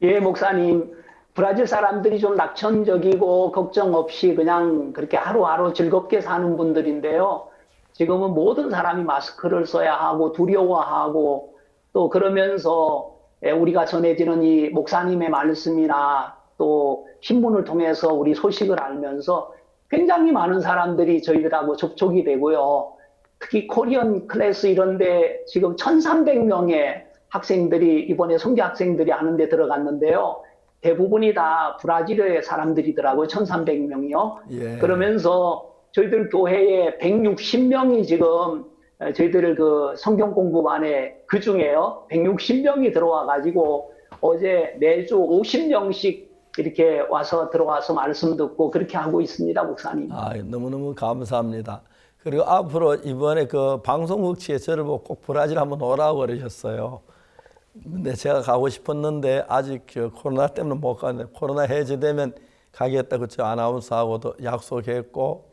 예, 목사님. 브라질 사람들이 좀 낙천적이고 걱정 없이 그냥 그렇게 하루하루 즐겁게 사는 분들인데요. 지금은 모든 사람이 마스크를 써야 하고 두려워하고 또 그러면서 우리가 전해지는 이 목사님의 말씀이나 또 신문을 통해서 우리 소식을 알면서 굉장히 많은 사람들이 저희들하고 접촉이 되고요. 특히 코리안 클래스 이런데 지금 1,300명의 학생들이 이번에 선교 학생들이 하는 데 들어갔는데요. 대부분이 다 브라질의 사람들이더라고요. 1,300명이요. 예. 그러면서 저희들 교회에 160명이 지금 저희들 그 성경 공부반에 그 중에요. 160명이 들어와 가지고 어제 매주 50명씩 이렇게 와서 들어와서 말씀 듣고 그렇게 하고 있습니다, 목사님. 아, 너무너무 감사합니다. 그리고 앞으로 이번에 그 방송국치에 저를 보고 꼭 브라질 한번 오라고 그러셨어요. 근데 제가 가고 싶었는데 아직 코로나 때문에 못 가는데 코로나 해제되면 가겠다고 저 아나운서하고도 약속했고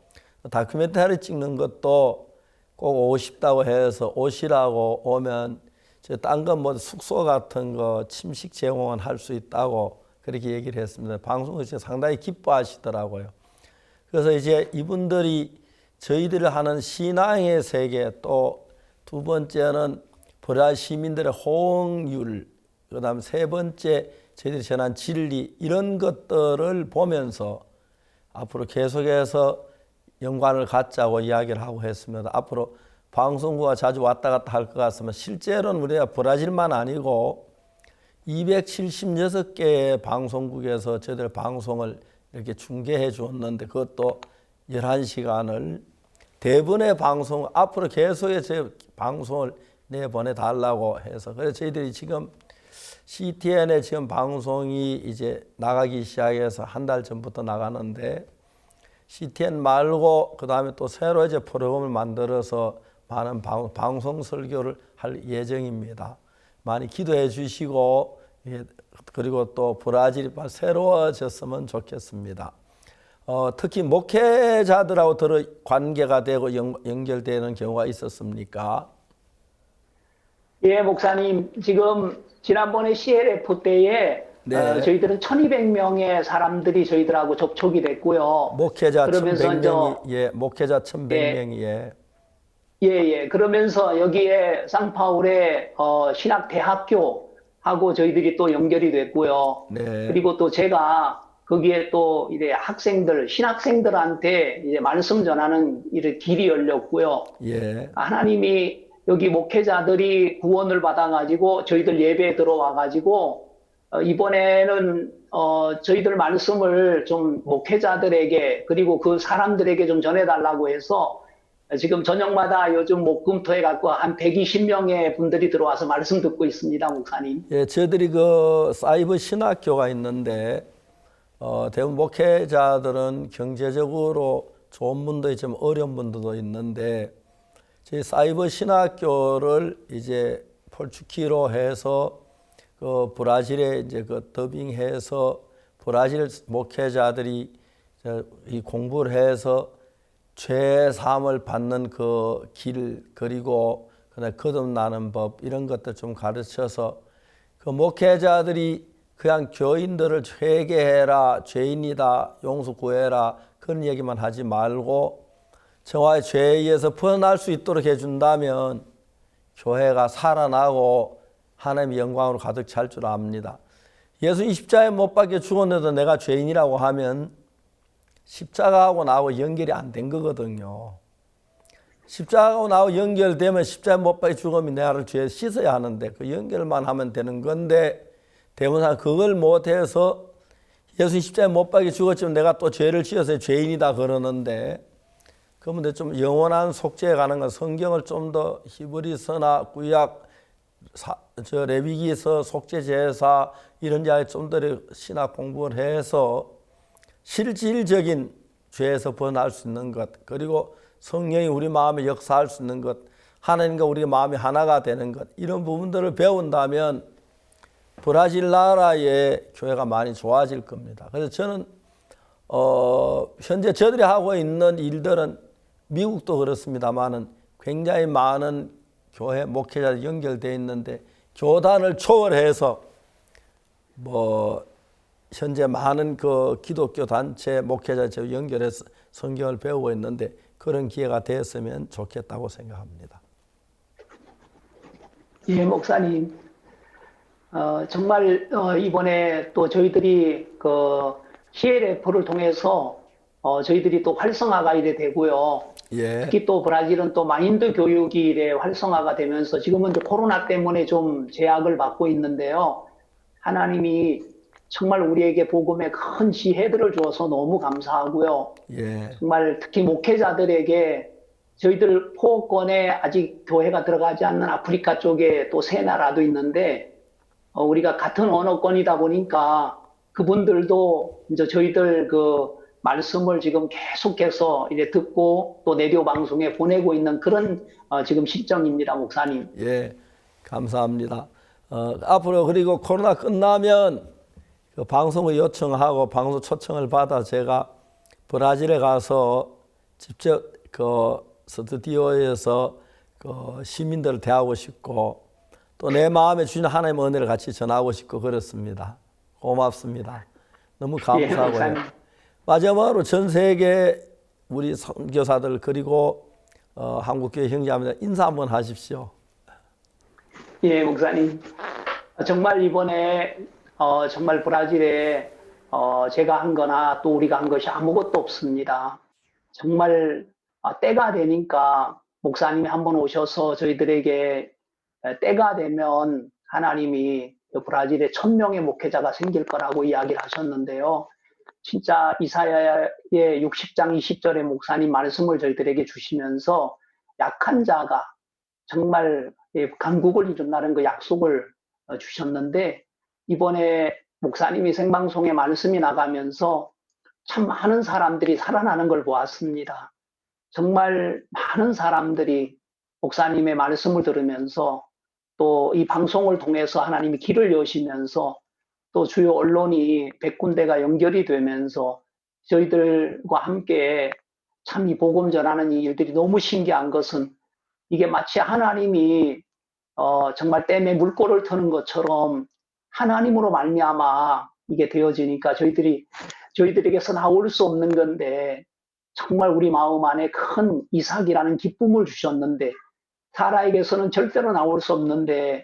다큐멘터리 찍는 것도 꼭 오고 싶다고 해서 오시라고 오면 저 딴 건 뭐 숙소 같은 거 침식 제공은 할 수 있다고 그렇게 얘기를 했습니다. 방송국에서 상당히 기뻐하시더라고요. 그래서 이제 이분들이 저희들을 하는 신앙의 세계 또 두 번째는 브라질 시민들의 호응률, 그 다음 세 번째 저희들이 전한 진리 이런 것들을 보면서 앞으로 계속해서 연관을 갖자고 이야기를 하고 했습니다. 앞으로 방송국과 자주 왔다 갔다 할 것 같으면 실제로는 우리가 브라질만 아니고 276개의 방송국에서 저희들 방송을 이렇게 중계해 주었는데 그것도 11시간을 대부분의 방송 앞으로 계속해서 저희 방송을 내보내 달라고 해서 그래서 저희들이 지금 CTN에 지금 방송이 이제 나가기 시작해서 한 달 전부터 나가는데 CTN 말고 그 다음에 또 새로 이제 프로그램을 만들어서 많은 방송 설교를 할 예정입니다. 많이 기도해 주시고 그리고 또 브라질이 새로워졌으면 좋겠습니다. 특히 목회자들하고 관계가 되고 연결되는 경우가 있었습니까? 예, 목사님. 지금 지난번에 CLF 때에 네. 저희들은 1,200명의 사람들이 저희들하고 접촉이 됐고요. 목회자 그러면서 1,100명이 예, 목회자 1,100명이 예. 예. 그러면서 여기에 상파울의 신학대학교하고 저희들이 또 연결이 됐고요. 네. 그리고 또 제가 거기에 또 이제 신학생들한테 이제 말씀 전하는 이런 길이 열렸고요. 예. 하나님이 여기 목회자들이 구원을 받아가지고 저희들 예배에 들어와가지고 이번에는 저희들 말씀을 좀 목회자들에게 그리고 그 사람들에게 좀 전해달라고 해서 지금 저녁마다 요즘 목금토에 갖고 한 120명의 분들이 들어와서 말씀 듣고 있습니다, 목사님. 예, 저희들이 그 사이버 신학교가 있는데 대부분 목회자들은 경제적으로 좋은 분도 있지만 어려운 분들도 있는데 저희 사이버 신학교를 이제 폴추키로 해서 그 브라질에 이제 그 더빙해서 브라질 목회자들이 이 공부를 해서 죄 사함을 받는 그 길 그리고 그다음에 거듭나는 법 이런 것들 좀 가르쳐서 그 목회자들이 그냥 교인들을 회개해라 죄인이다 용서 구해라 그런 얘기만 하지 말고 정화의 죄에 의해서 벗어날 수 있도록 해준다면 교회가 살아나고 하나님의 영광으로 가득 찰 줄 압니다. 예수님 십자가에 못 박혀 죽었는데도 내가 죄인이라고 하면 십자가하고 나하고 연결이 안 된 거거든요. 십자가하고 나하고 연결되면 십자가에 못 박혀 죽으면 나를 죄에 씻어야 하는데 그 연결만 하면 되는 건데 대부분 그걸 못해서 예수님 십자가에 못 박혀 죽었지만 내가 또 죄를 지어서 죄인이다 그러는데 그런데 좀 영원한 속죄에 가는 건 성경을 좀 더 히브리서나 구약 레위기서 속죄 제사 이런 자에 좀 더 신학 공부를 해서 실질적인 죄에서 벗어날 수 있는 것, 그리고 성령이 우리 마음에 역사할 수 있는 것, 하나님과 우리 마음이 하나가 되는 것, 이런 부분들을 배운다면 브라질 나라의 교회가 많이 좋아질 겁니다. 그래서 저는 현재 저들이 하고 있는 일들은 미국도 그렇습니다만은 굉장히 많은 교회 목회자들이 연결되어 있는데 교단을 초월해서 현재 많은 그 기독교 단체 목회자들 연결해서 성경을 배우고 있는데 그런 기회가 되었으면 좋겠다고 생각합니다. 예, 목사님. 정말 이번에 또 저희들이 그 CLF를 통해서 저희들이 또 활성화가 이래 되고요. 예. 특히 또 브라질은 또 마인드 교육이 이래 활성화가 되면서 지금은 이제 코로나 때문에 좀 제약을 받고 있는데요. 하나님이 정말 우리에게 복음의 큰 지혜들을 주어서 너무 감사하고요. 예. 정말 특히 목회자들에게 저희들 포어권에 아직 교회가 들어가지 않는 아프리카 쪽에 또 세 나라도 있는데 우리가 같은 언어권이다 보니까 그분들도 이제 저희들 그 말씀을 지금 계속해서 이제 듣고 또 라디오 방송에 보내고 있는 그런 지금 시점입니다, 목사님. 예, 감사합니다. 앞으로 그리고 코로나 끝나면 그 방송을 요청하고 방송 초청을 받아 제가 브라질에 가서 직접 그 스튜디오에서 그 시민들을 대하고 싶고 또 내 마음에 주신 하나님의 은혜를 같이 전하고 싶고 그렇습니다. 고맙습니다. 너무 감사하고요. 마지막으로 전 세계 우리 선교사들 그리고 한국교회 형제자매들 인사 한번 하십시오. 예, 목사님. 정말 이번에 정말 브라질에 제가 한 거나 또 우리가 한 것이 아무것도 없습니다. 정말 때가 되니까 목사님이 한번 오셔서 저희들에게 때가 되면 하나님이 브라질에 1000명의 목회자가 생길 거라고 이야기를 하셨는데요. 진짜 이사야의 60장 20절의 목사님 말씀을 저희들에게 주시면서 약한 자가 정말 강국을 이룬다는 그 약속을 주셨는데 이번에 목사님이 생방송에 말씀이 나가면서 참 많은 사람들이 살아나는 걸 보았습니다. 정말 많은 사람들이 목사님의 말씀을 들으면서 또 이 방송을 통해서 하나님이 길을 여시면서 또 주요 언론이 100군데가 연결이 되면서 저희들과 함께 참 이 복음 전하는 이 일들이 너무 신기한 것은 이게 마치 하나님이 정말 댐에 물꼬를 트는 것처럼 하나님으로 말미암아 이게 되어지니까 저희들에게서 나올 수 없는 건데 정말 우리 마음 안에 큰 이삭이라는 기쁨을 주셨는데 사라에게서는 절대로 나올 수 없는데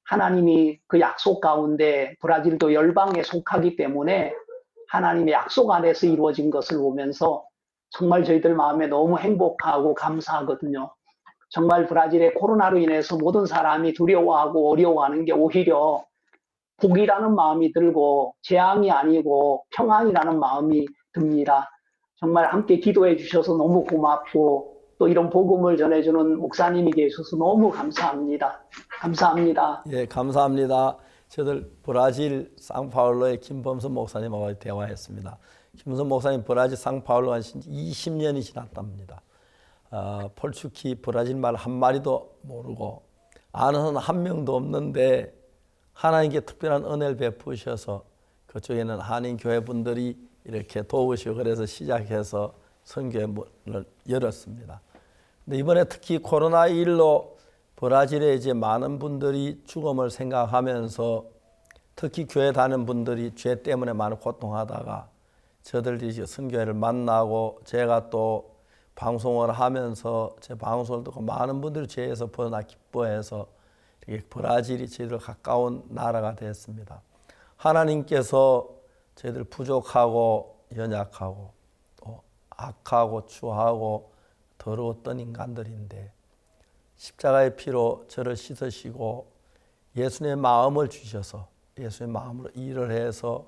하나님이 그 약속 가운데 브라질도 열방에 속하기 때문에 하나님의 약속 안에서 이루어진 것을 보면서 정말 저희들 마음에 너무 행복하고 감사하거든요. 정말 브라질의 코로나로 인해서 모든 사람이 두려워하고 어려워하는 게 오히려 복이라는 마음이 들고 재앙이 아니고 평안이라는 마음이 듭니다. 정말 함께 기도해 주셔서 너무 고맙고 또 이런 복음을 전해주는 목사님이 계셔서 너무 감사합니다. 감사합니다. 예, 감사합니다. 저들 브라질 상파울로의 김범선 목사님하고 대화했습니다. 김범선 목사님 브라질 상파울로 가신 지 20년이 지났답니다. 폴추키 브라질 말 한마디도 모르고 아는 사람 한 명도 없는데 하나님께 특별한 은혜를 베푸셔서 그쪽에는 한인 교회 분들이 이렇게 도우시고 그래서 시작해서 선교의 문을 열었습니다. 근데 이번에 특히 코로나19로 브라질에 이제 많은 분들이 죽음을 생각하면서 특히 교회 다니는 분들이 죄 때문에 많은 고통하다가 저들이 이제 선교회를 만나고 제가 또 방송을 하면서 제 방송을 듣고 많은 분들이 죄에서 벗어나 기뻐해서 이렇게 브라질이 저희들 가까운 나라가 됐습니다. 하나님께서 저희들 부족하고 연약하고 또 악하고 추하고 더러웠던 인간들인데 십자가의 피로 저를 씻으시고 예수님의 마음을 주셔서 예수님의 마음으로 일을 해서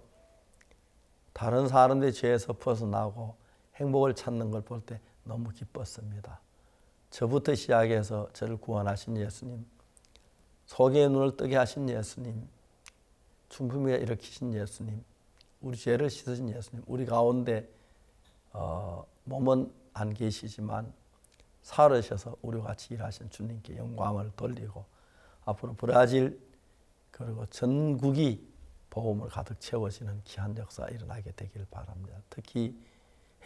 다른 사람들의 죄에서 벗어나고 행복을 찾는 걸 볼 때 너무 기뻤습니다. 저부터 시작해서 저를 구원하신 예수님, 속의 눈을 뜨게 하신 예수님, 중풍에 일으키신 예수님, 우리 죄를 씻으신 예수님, 우리 가운데 몸은 안 계시지만 살으셔서 우리와 같이 일하신 주님께 영광을 돌리고 앞으로 브라질 그리고 전국이 복음을 가득 채워지는 귀한 역사가 일어나게 되길 바랍니다. 특히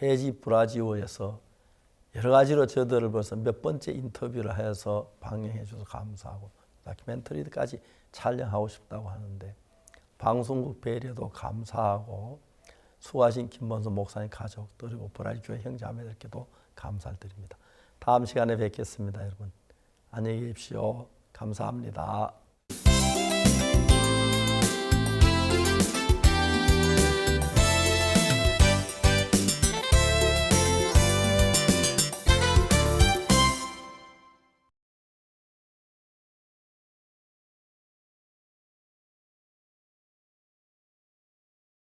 해지 브라지오에서 여러 가지로 저들을 벌써 몇 번째 인터뷰를 해서 방영해 주셔서 감사하고 다큐멘터리까지 촬영하고 싶다고 하는데 방송국 배려도 감사하고 수고하신 김범수 목사님 가족 그리고 브라질 교회 형제자매들께도 감사를 드립니다. 다음 시간에 뵙겠습니다. 여러분 안녕히 계십시오. 감사합니다.